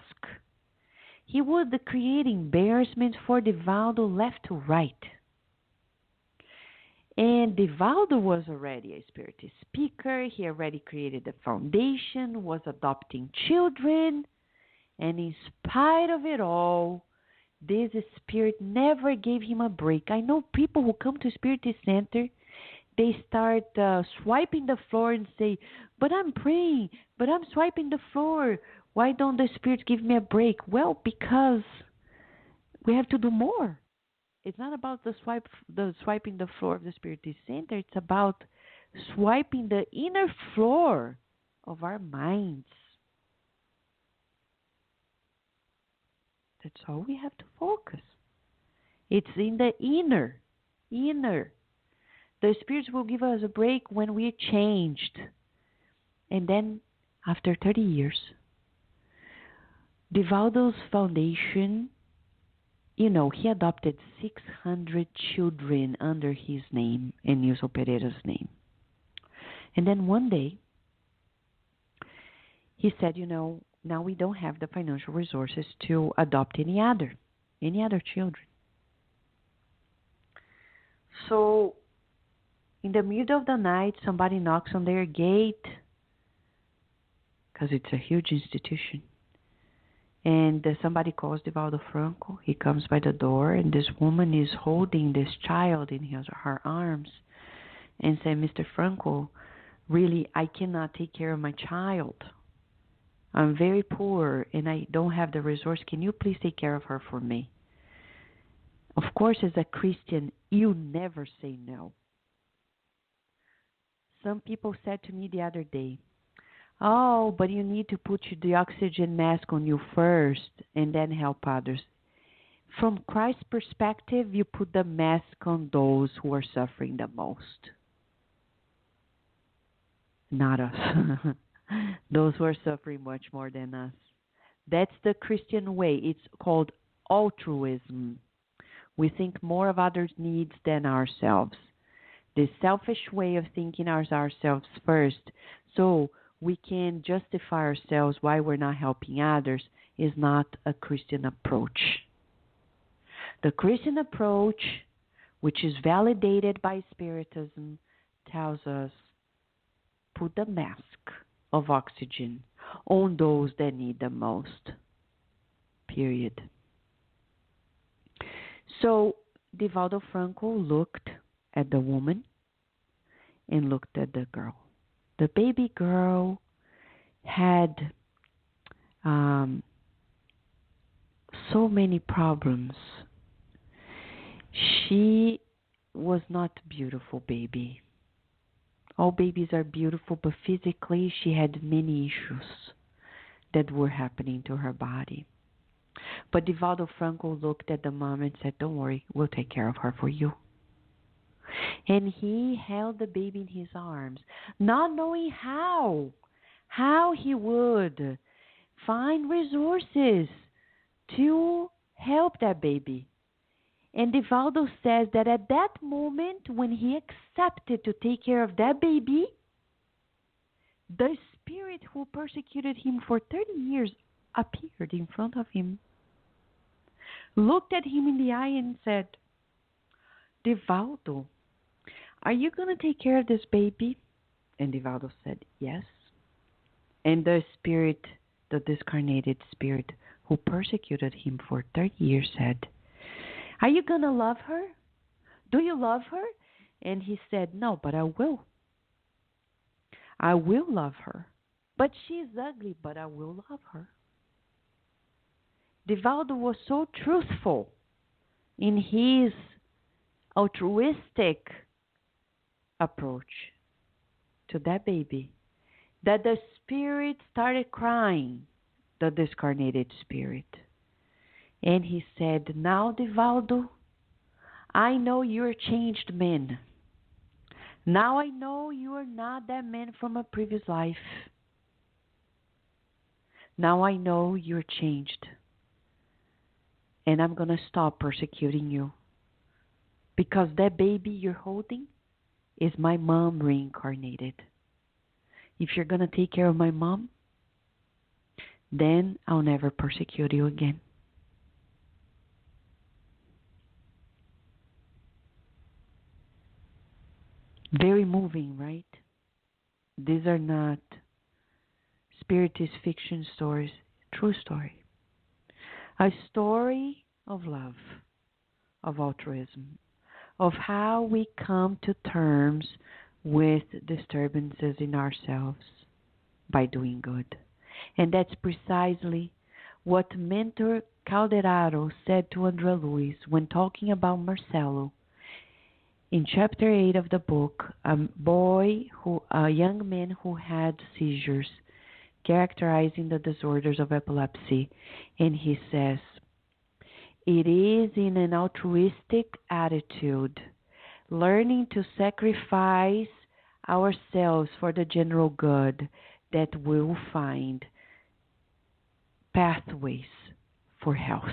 He would create embarrassment for Divaldo left to right. And Divaldo was already a spiritist speaker. He already created a foundation, was adopting children. And in spite of it all, this spirit never gave him a break. I know people who come to Spiritist Center, they start swiping the floor and say, but I'm praying, but I'm swiping the floor. Why don't the spirits give me a break? Well, because we have to do more. It's not about the swiping the floor of the Spiritist Center. It's about swiping the inner floor of our minds. That's all we have to focus. It's in the inner. The spirits will give us a break when we're changed. And then, after 30 years, Divaldo's foundation, he adopted 600 children under his name and Nilson Pereira's name. And then one day, he said, now we don't have the financial resources to adopt any other children. So, in the middle of the night, somebody knocks on their gate, because it's a huge institution. And somebody calls Divaldo Franco. He comes by the door, and this woman is holding this child in her arms and said, Mr. Franco, really, I cannot take care of my child. I'm very poor, and I don't have the resource. Can you please take care of her for me? Of course, as a Christian, you never say no. Some people said to me the other day, oh, but you need to put the oxygen mask on you first and then help others. From Christ's perspective, you put the mask on those who are suffering the most. Not us. Those who are suffering much more than us. That's the Christian way. It's called altruism. We think more of others' needs than ourselves. The selfish way of thinking ourselves first, so we can justify ourselves why we're not helping others, is not a Christian approach. The Christian approach, which is validated by Spiritism, tells us, put the mask of oxygen on those that need the most. Period. So, Divaldo Franco looked at the woman and looked at the girl. The baby girl had so many problems. She was not a beautiful baby. All babies are beautiful, but physically she had many issues that were happening to her body. But Divaldo Franco looked at the mom and said, don't worry, we'll take care of her for you. And he held the baby in his arms, not knowing how he would find resources to help that baby. And Divaldo says that at that moment, when he accepted to take care of that baby, the spirit who persecuted him for 30 years appeared in front of him, looked at him in the eye and said, Divaldo, are you going to take care of this baby? And Divaldo said, yes. And the spirit, the discarnated spirit who persecuted him for 30 years said, are you going to love her? Do you love her? And he said, no, but I will. I will love her. But she's ugly, but I will love her. Divaldo was so truthful in his altruistic approach to that baby, that the spirit started crying, the discarnated spirit. And he said, now, Divaldo, I know you're a changed man. Now I know you are not that man from a previous life. Now I know you're changed. And I'm going to stop persecuting you. Because that baby you're holding is my mom reincarnated. If you're going to take care of my mom, then I'll never persecute you again. Very moving, right? These are not Spiritist fiction stories, true story. A story of love, of altruism, of how we come to terms with disturbances in ourselves by doing good. And that's precisely what Mentor Calderaro said to Andrea Luiz when talking about Marcelo. In chapter 8 of the book, a young man who had seizures, characterizing the disorders of epilepsy, and he says, it is in an altruistic attitude, learning to sacrifice ourselves for the general good, that we'll find pathways for health.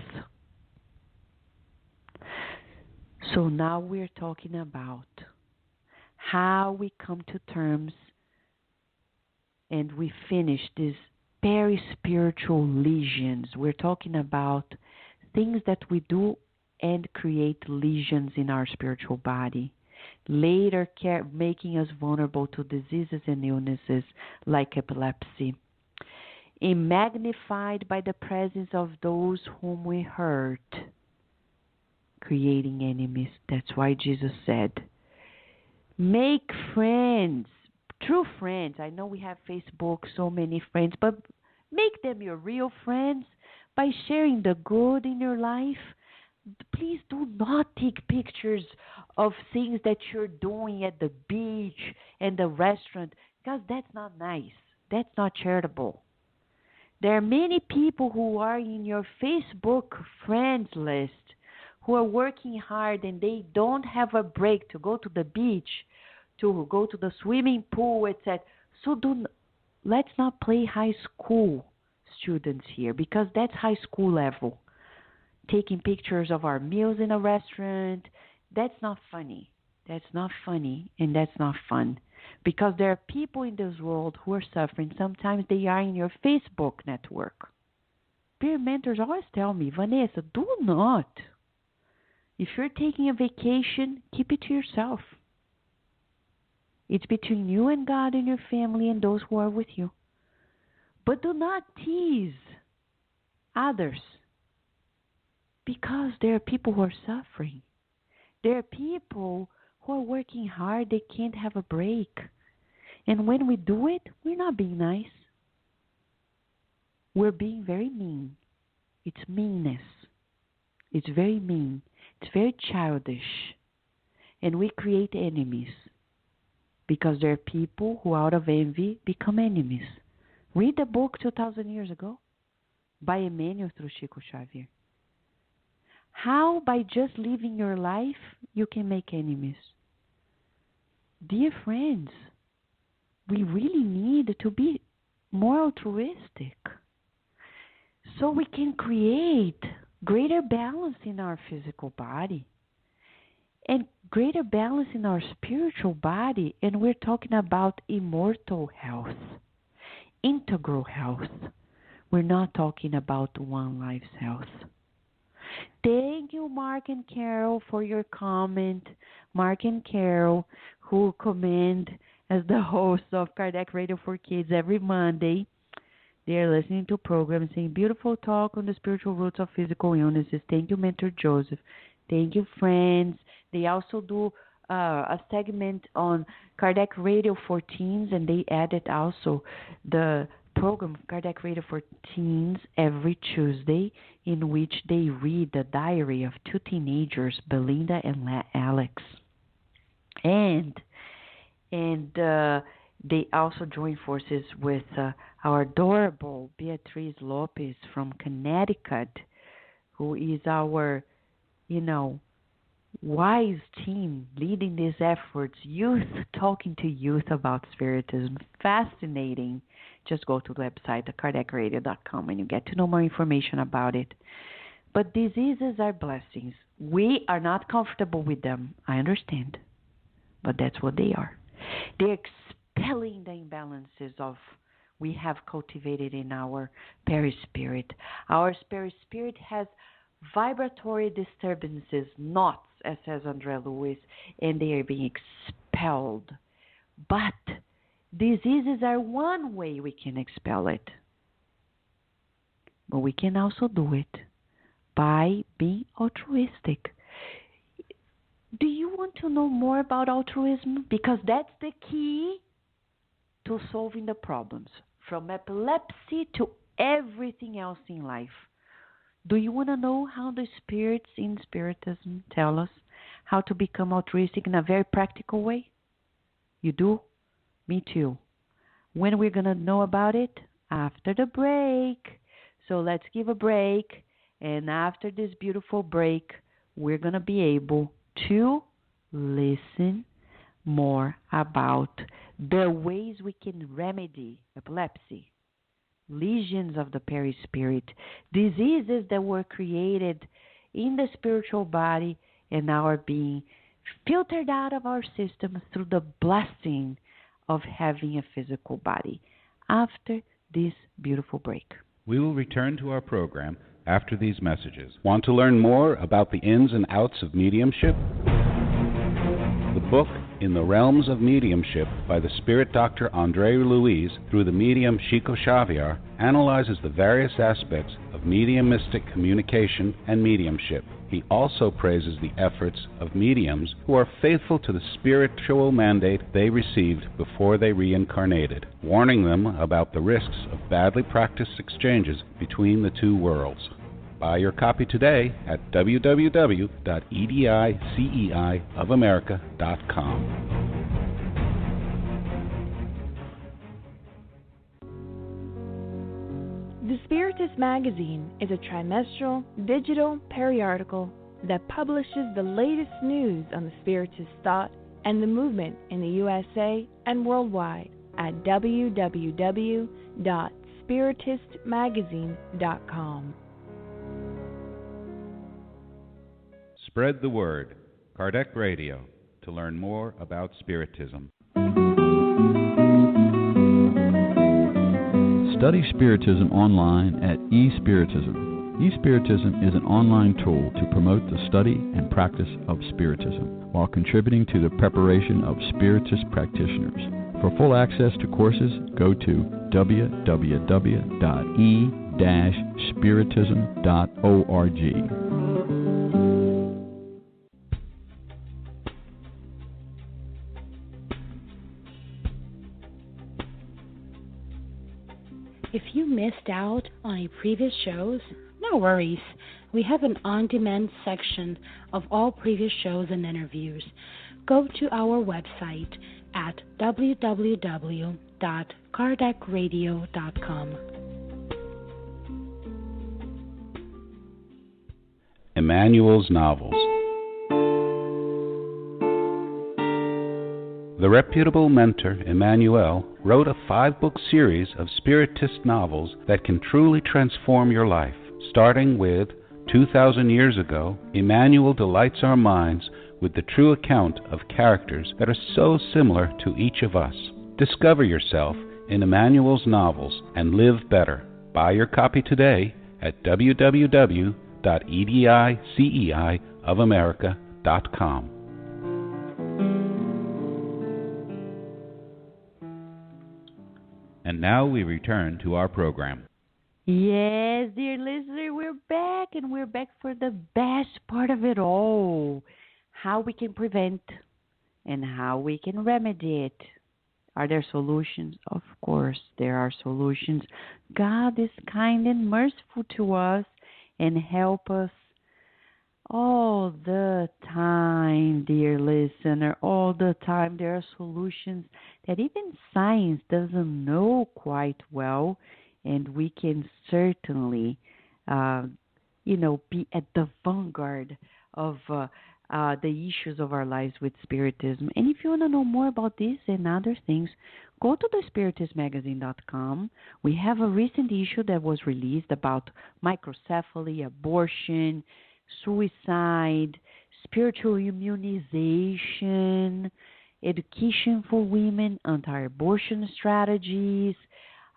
So now we're talking about how we come to terms and we finish these very spiritual lesions. We're talking about things that we do and create lesions in our spiritual body, later making us vulnerable to diseases and illnesses like epilepsy, and magnified by the presence of those whom we hurt, creating enemies. That's why Jesus said, make friends, true friends. I know we have Facebook, so many friends, but make them your real friends by sharing the good in your life. Please do not take pictures of things that you're doing at the beach and the restaurant, because that's not nice. That's not charitable. There are many people who are in your Facebook friends list who are working hard and they don't have a break to go to the beach, to go to the swimming pool, etc. So let's not play high school students here, because that's high school level. Taking pictures of our meals in a restaurant, that's not funny. That's not funny, and that's not fun. Because there are people in this world who are suffering. Sometimes they are in your Facebook network. Peer mentors always tell me, Vanessa, do not. If you're taking a vacation, keep it to yourself. It's between you and God and your family and those who are with you. But do not tease others, because there are people who are suffering. There are people who are working hard. They can't have a break. And when we do it, we're not being nice. We're being very mean. It's meanness. It's very mean. It's very childish. And we create enemies, because there are people who out of envy become enemies. Read the book 2,000 years ago by Emmanuel through Chico Xavier. How by just living your life you can make enemies. Dear friends, we really need to be more altruistic so we can create greater balance in our physical body and greater balance in our spiritual body. And we're talking about immortal health, integral health. We're not talking about one life's health. Thank you, Mark and Carol, for your comment. Mark and Carol, who comment as the hosts of Kardec Radio for Kids every Monday. They are listening to programs saying beautiful talk on the spiritual roots of physical illnesses. Thank you, Mentor Joseph. Thank you, friends. They also do a segment on Kardec Radio for Teens, and they added also the program Kardec Radio for Teens every Tuesday. in which they read the diary of two teenagers, Belinda and Alex. And they also join forces with our adorable Beatriz Lopez from Connecticut, who is our, wise team leading these efforts, youth, talking to youth about Spiritism. Fascinating. Just go to the website, kardecradio.com, and you get to know more information about it. But diseases are blessings. We are not comfortable with them. I understand. But that's what they are. They're expelling the imbalances we have cultivated in our perispirit. Our perispirit has vibratory disturbances, knots, as says Andre Lewis, and they are being expelled. But diseases are one way we can expel it. But we can also do it by being altruistic. Do you want to know more about altruism? Because that's the key to solving the problems, from epilepsy to everything else in life. Do you want to know how the spirits in Spiritism tell us how to become altruistic in a very practical way? You do? Me too. When we're going to know about it? After the break. So let's give a break. And after this beautiful break, we're going to be able to listen more about the ways we can remedy epilepsy, lesions of the perispirit, diseases that were created in the spiritual body and now are being filtered out of our system through the blessing of having a physical body. After this beautiful break, we will return to our program after these messages. Want to learn more about the ins and outs of mediumship? The book In the Realms of Mediumship by the spirit doctor Andre Luis through the medium Chico Xavier analyzes the various aspects of mediumistic communication and mediumship. He also praises the efforts of mediums who are faithful to the spiritual mandate they received before they reincarnated, warning them about the risks of badly practiced exchanges between the two worlds. Buy your copy today at www.ediceiofamerica.com. The Spiritist magazine is a trimestral, digital periodical that publishes the latest news on the Spiritist thought and the movement in the USA and worldwide at www.spiritistmagazine.com. Spread the word. Kardec Radio, to learn more about Spiritism. Study Spiritism online at eSpiritism. eSpiritism is an online tool to promote the study and practice of Spiritism while contributing to the preparation of Spiritist practitioners. For full access to courses, go to www.e-spiritism.org. If you missed out on any previous shows, no worries. We have an on-demand section of all previous shows and interviews. Go to our website at www.kardecradio.com. Emmanuel's Novels. The reputable mentor, Emmanuel, wrote a 5-book series of Spiritist novels that can truly transform your life. Starting with 2,000 Years Ago, Emmanuel delights our minds with the true account of characters that are so similar to each of us. Discover yourself in Emmanuel's novels and live better. Buy your copy today at www.ediceiofamerica.com. And now we return to our program. Yes, dear listener, we're back, and we're back for the best part of it all. How we can prevent and how we can remedy it. Are there solutions? Of course, there are solutions. God is kind and merciful to us, and help us all the time, dear listener. All the time there are solutions that even science doesn't know quite well, and we can certainly, uh, be at the vanguard of the issues of our lives with Spiritism. And if you want to know more about this and other things, go to the spiritistmagazine.com. We have a recent issue that was released about microcephaly, abortion, suicide, spiritual immunization, education for women, anti-abortion strategies,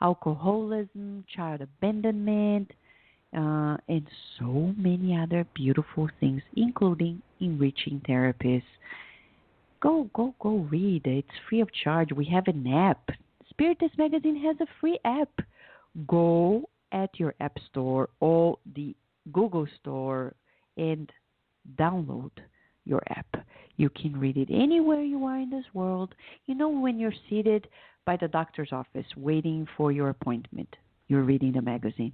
alcoholism, child abandonment, and so many other beautiful things, including enriching therapies. Go read. It's free of charge. We have an app. Spiritist Magazine has a free app. Go at your app store or the Google store and download your app. You can read it anywhere you are in this world. When you're seated by the doctor's office waiting for your appointment, you're reading the magazine.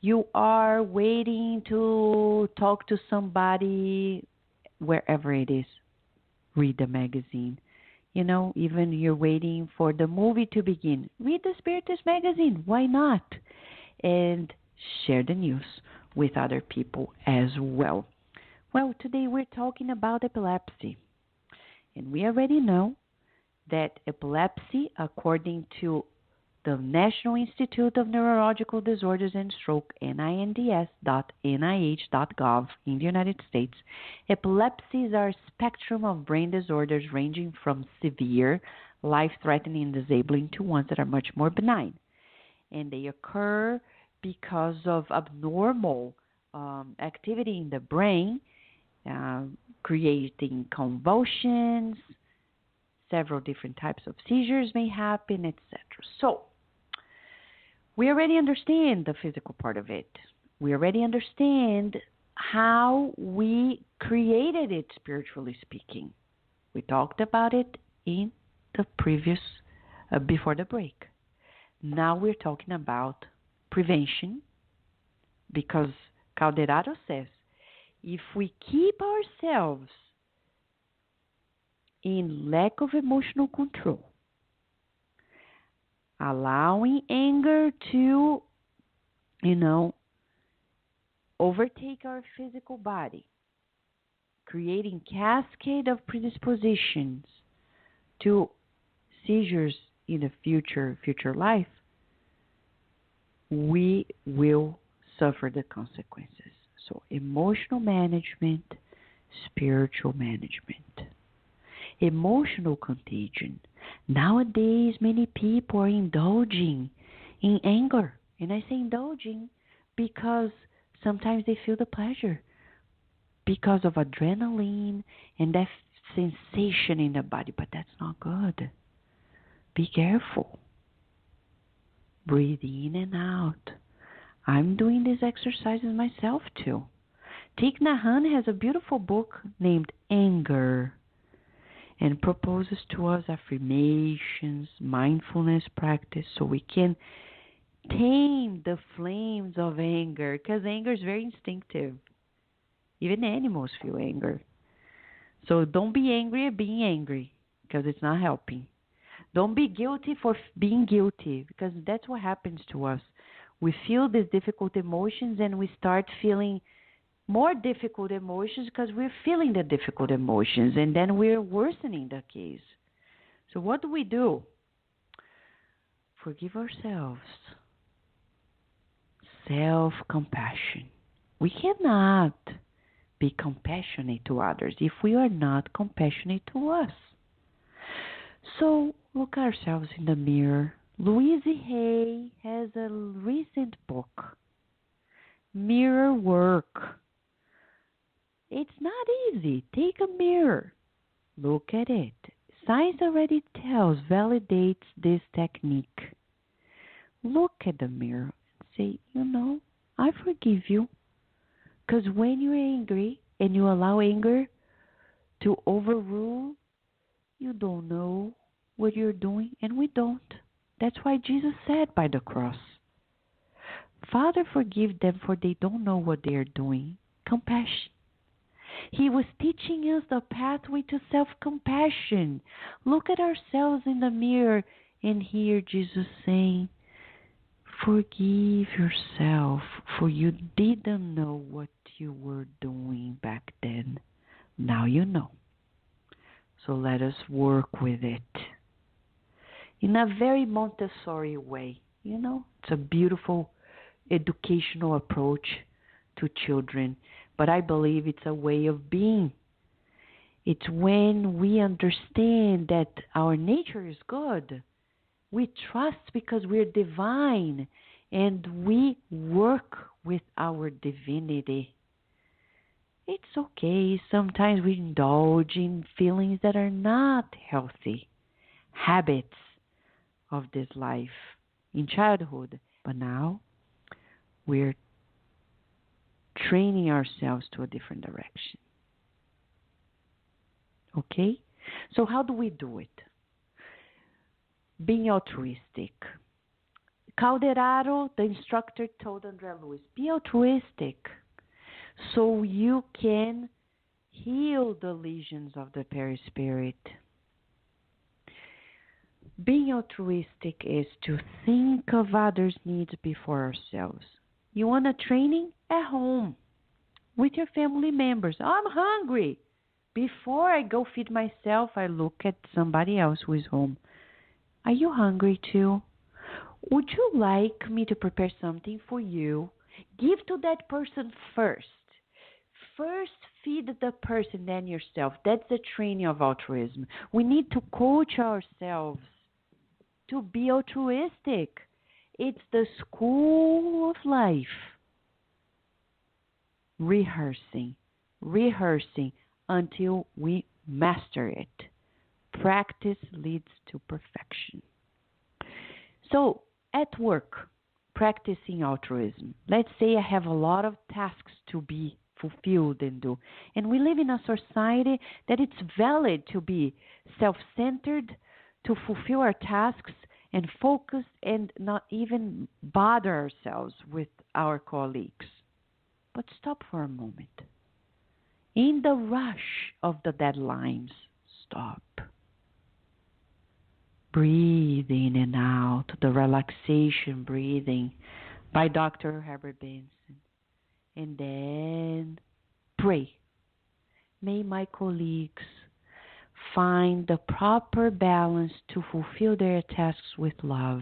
You are waiting to talk to somebody, wherever it is, read the magazine. Even you're waiting for the movie to begin, read the Spiritist Magazine. Why not? And share the news with other people as well. Well, today we're talking about epilepsy. And we already know that epilepsy, according to the National Institute of Neurological Disorders and Stroke, NINDS.nih.gov in the United States, epilepsies are a spectrum of brain disorders ranging from severe, life-threatening and disabling to ones that are much more benign. And they occur because of abnormal activity in the brain, creating convulsions. Several different types of seizures may happen, etc. So, we already understand the physical part of it. We already understand how we created it, spiritually speaking. We talked about it in the previous, before the break. Now we're talking about prevention, because Calderaro says, if we keep ourselves in lack of emotional control, allowing anger to, overtake our physical body, creating cascade of predispositions to seizures in the future life, we will suffer the consequences. So emotional management, spiritual management. Emotional contagion. Nowadays, many people are indulging in anger. And I say indulging because sometimes they feel the pleasure because of adrenaline and that sensation in the body. But that's not good. Be careful. Breathe in and out. I'm doing these exercises myself too. Thich Nhat Hanh has a beautiful book named Anger, and proposes to us affirmations, mindfulness practice, so we can tame the flames of anger, because anger is very instinctive. Even animals feel anger. So don't be angry at being angry, because it's not helping. Don't be guilty for being guilty, because that's what happens to us. We feel these difficult emotions and we start feeling more difficult emotions because we're feeling the difficult emotions, and then we're worsening the case. So what do? Forgive ourselves. Self-compassion. We cannot be compassionate to others if we are not compassionate to us. So look at ourselves in the mirror. Louise Hay has a recent book, Mirror Work. It's not easy. Take a mirror. Look at it. Science already validates this technique. Look at the mirror and say, I forgive you. Because when you're angry and you allow anger to overrule, you don't know what you're doing, and we don't. That's why Jesus said by the cross, Father, forgive them, for they don't know what they are doing. Compassion. He was teaching us the pathway to self-compassion. Look at ourselves in the mirror and hear Jesus saying, forgive yourself, for you didn't know what you were doing back then. Now you know. So let us work with it in a very Montessori way. It's a beautiful educational approach to children, but I believe it's a way of being. It's when we understand that our nature is good. We trust because we're divine, and we work with our divinity. It's okay. Sometimes we indulge in feelings that are not healthy, habits of this life in childhood. But now we're training ourselves to a different direction. Okay? So how do we do it? Being altruistic. Calderaro, the instructor, told André Luiz, be altruistic so you can heal the lesions of the perispirit. Being altruistic is to think of others' needs before ourselves. You want a training? At home, with your family members. I'm hungry. Before I go feed myself, I look at somebody else who is home. Are you hungry too? Would you like me to prepare something for you? Give to that person first. First feed the person, then yourself. That's the training of altruism. We need to coach ourselves to be altruistic. It's the school of life. Rehearsing until we master it. Practice leads to perfection. So, at work, practicing altruism. Let's say I have a lot of tasks to be fulfilled and do. And we live in a society that it's valid to be self-centered, to fulfill our tasks and focus and not even bother ourselves with our colleagues. But stop for a moment. In the rush of the deadlines, stop. Breathe in and out, the relaxation breathing by Dr. Herbert Benson. And then pray. May my colleagues find the proper balance to fulfill their tasks with love.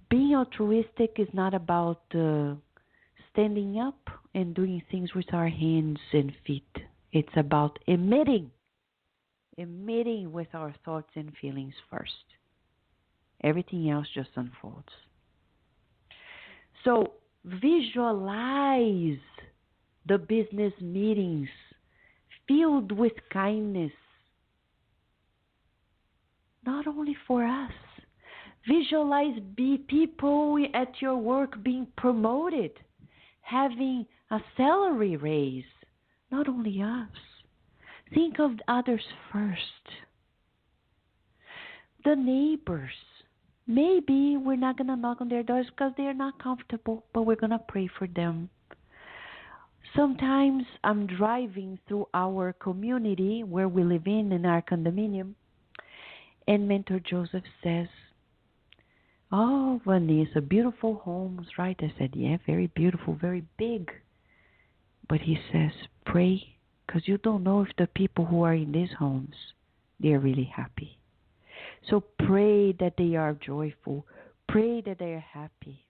Being altruistic is not about standing up and doing things with our hands and feet. It's about emitting with our thoughts and feelings first. Everything else just unfolds. So visualize the business meetings filled with kindness, not only for us. Visualize people at your work being promoted, having a salary raise, not only us. Think of others first. The neighbors. Maybe we're not going to knock on their doors because they're not comfortable, but we're going to pray for them. Sometimes I'm driving through our community where we live in our condominium, and Mentor Joseph says, "Oh, Vanessa, beautiful homes, right?" I said, "Yeah, very beautiful, very big." But he says, "Pray, because you don't know if the people who are in these homes, they're really happy. So pray that they are joyful. Pray that they are happy."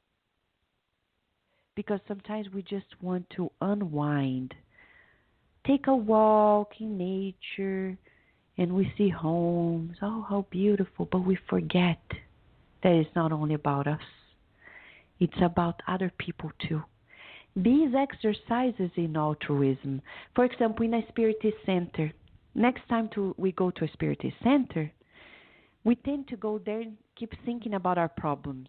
Because sometimes we just want to unwind. Take a walk in nature and we see homes. Oh, how beautiful. But we forget that it's not only about us. It's about other people too. These exercises in altruism, for example, in a Spiritist center, next time we go to a Spiritist center, we tend to go there and keep thinking about our problems.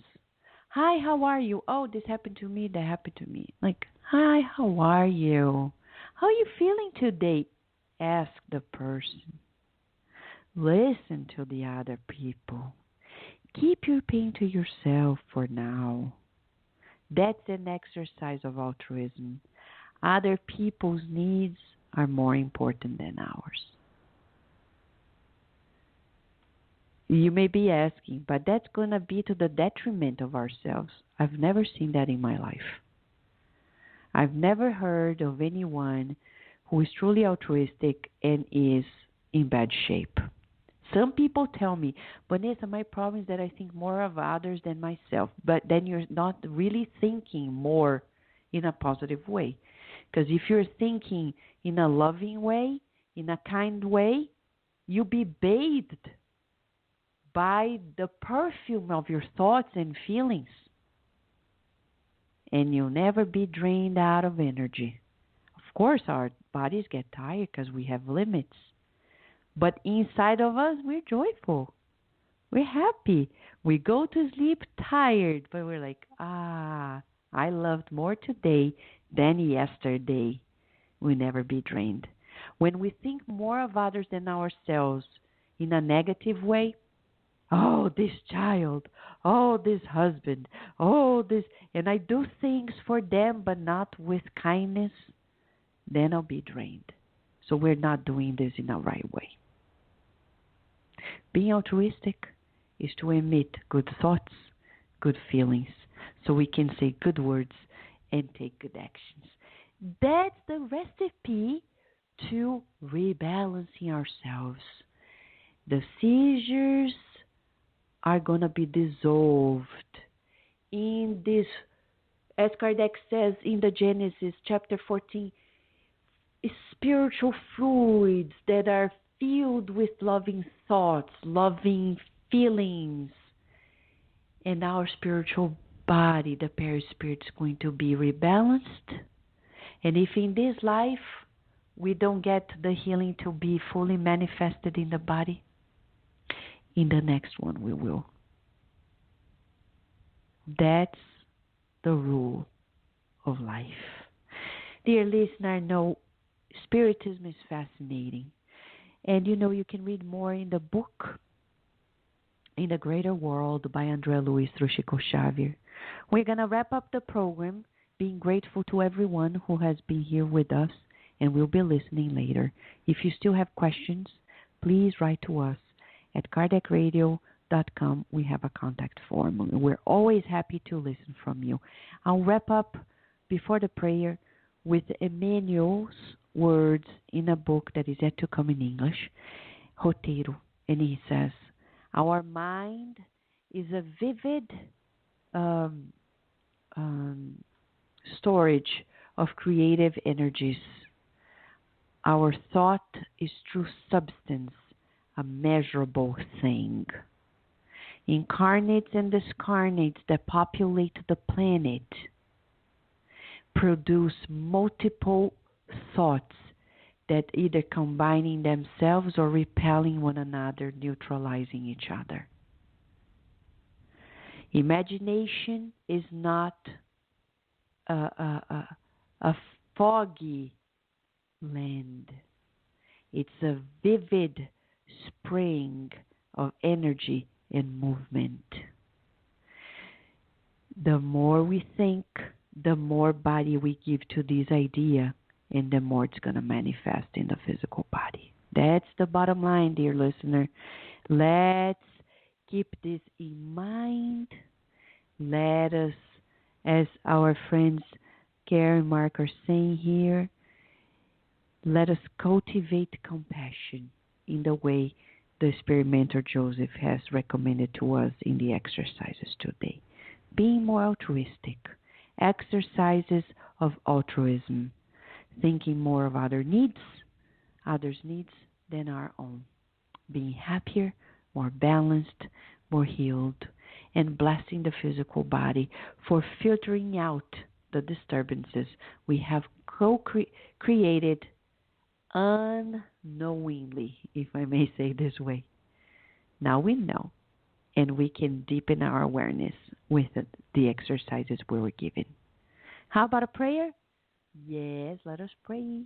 Hi, how are you? Oh, this happened to me, that happened to me. Like, hi, how are you? How are you feeling today? Ask the person. Listen to the other people. Keep your pain to yourself for now. That's an exercise of altruism. Other people's needs are more important than ours. You may be asking, but that's going to be to the detriment of ourselves. I've never seen that in my life. I've never heard of anyone who is truly altruistic and is in bad shape. Some people tell me, Vanessa, my problem is that I think more of others than myself. But then you're not really thinking more in a positive way. Because if you're thinking in a loving way, in a kind way, you'll be bathed by the perfume of your thoughts and feelings. And you'll never be drained out of energy. Of course, our bodies get tired because we have limits. But inside of us, we're joyful. We're happy. We go to sleep tired, but we're like, I loved more today than yesterday. We'll never be drained. When we think more of others than ourselves in a negative way, oh, this child, oh, this husband, oh, this, and I do things for them, but not with kindness, then I'll be drained. So we're not doing this in the right way. Being altruistic is to emit good thoughts, good feelings, so we can say good words and take good actions. That's the recipe to rebalancing ourselves. The seizures are going to be dissolved in this, as Kardec says in the Genesis chapter 14, spiritual fluids that are filled with loving thoughts, loving feelings, and our spiritual body, the perispirit, is going to be rebalanced. And if in this life we don't get the healing to be fully manifested in the body, in the next one we will. That's the rule of life. Dear listener, no, Spiritism is fascinating. And you can read more in the book, In the Greater World by André Luiz through Chico Xavier. We're going to wrap up the program, being grateful to everyone who has been here with us and will be listening later. If you still have questions, please write to us at kardecradio.com. We have a contact form. We're always happy to listen from you. I'll wrap up before the prayer with Emmanuel's words in a book that is yet to come in English, Roteiro. And he says, our mind is a vivid storage of creative energies. Our thought is true substance, a measurable thing. Incarnates and discarnates that populate the planet produce multiple thoughts that either combining themselves or repelling one another, neutralizing each other. Imagination is not a foggy land. It's a vivid spring of energy and movement. The more we think, the more body we give to this idea, and the more it's going to manifest in the physical body. That's the bottom line, dear listener. Let's keep this in mind. Let us, as our friends Gary and Mark are saying here, let us cultivate compassion in the way the Spirit Mentor Joseph has recommended to us in the exercises today. Being more altruistic, exercises of altruism, thinking more of others' needs than our own, being happier, more balanced, more healed, and blessing the physical body for filtering out the disturbances we have created unknowingly, if I may say this way. Now we know, and we can deepen our awareness with the exercises we were given. How about a prayer? Yes, let us pray.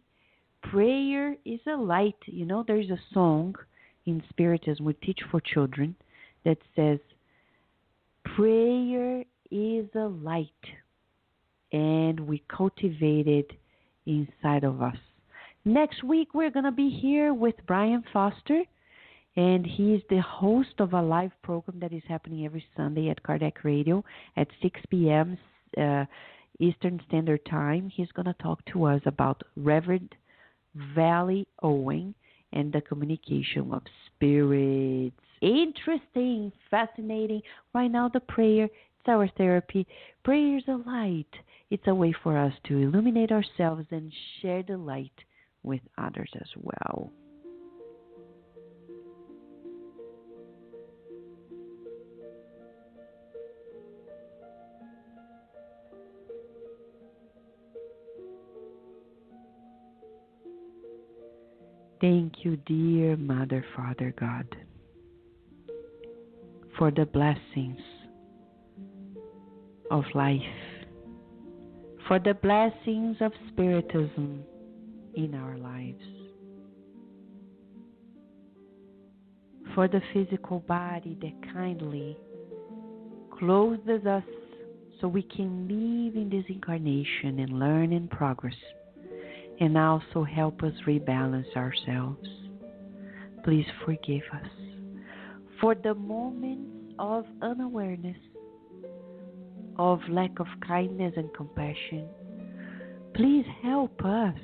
Prayer is a light. There's a song in Spiritism we teach for children that says, prayer is a light and we cultivate it inside of us. Next week, we're going to be here with Brian Foster, and he is the host of a live program that is happening every Sunday at Kardec Radio at 6 p.m. Eastern Standard Time. He's going to talk to us about Reverend Valley Owen and the communication of spirits. Interesting, fascinating. Right now, the prayer, it's our therapy. Prayer is a light. It's a way for us to illuminate ourselves and share the light with others as well. Thank you, dear Mother, Father, God, for the blessings of life, for the blessings of Spiritism in our lives, for the physical body that kindly clothes us so we can live in this incarnation and learn and progress, and also help us rebalance ourselves. Please forgive us for the moments of unawareness, of lack of kindness and compassion. Please help us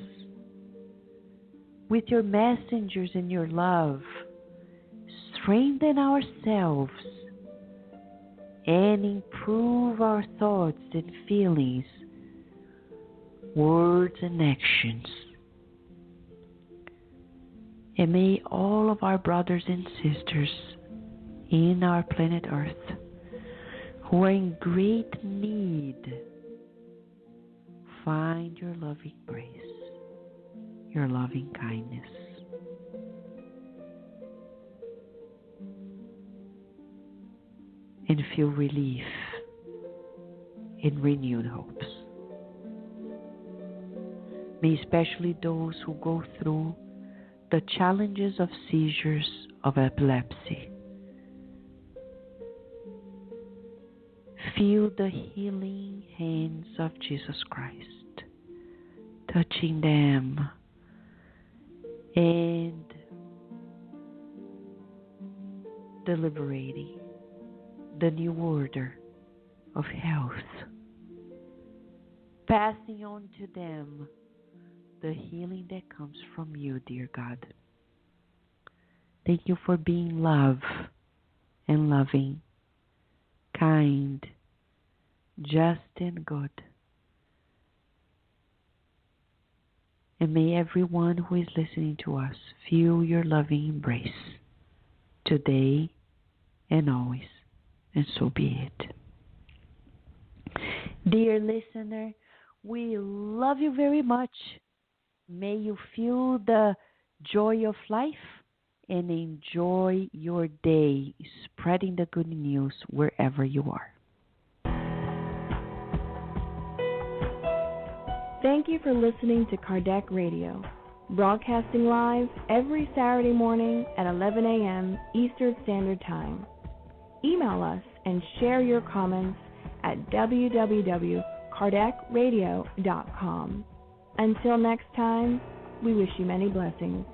with your messengers and your love. Strengthen ourselves and improve our thoughts and feelings, words and actions. And may all of our brothers and sisters in our planet Earth who are in great need find your loving grace, your loving kindness. And feel relief and renewed hopes. May especially those who go through the challenges of seizures of epilepsy feel the healing hands of Jesus Christ touching them and deliberating the new order of health, passing on to them the healing that comes from you, dear God. Thank you for being love and loving, kind, just and good. And may everyone who is listening to us feel your loving embrace today and always, and so be it. Dear listener, we love you very much. May you feel the joy of life and enjoy your day, spreading the good news wherever you are. Thank you for listening to Kardec Radio, broadcasting live every Saturday morning at 11 a.m. Eastern Standard Time. Email us and share your comments at www.kardecradio.com. Until next time, we wish you many blessings.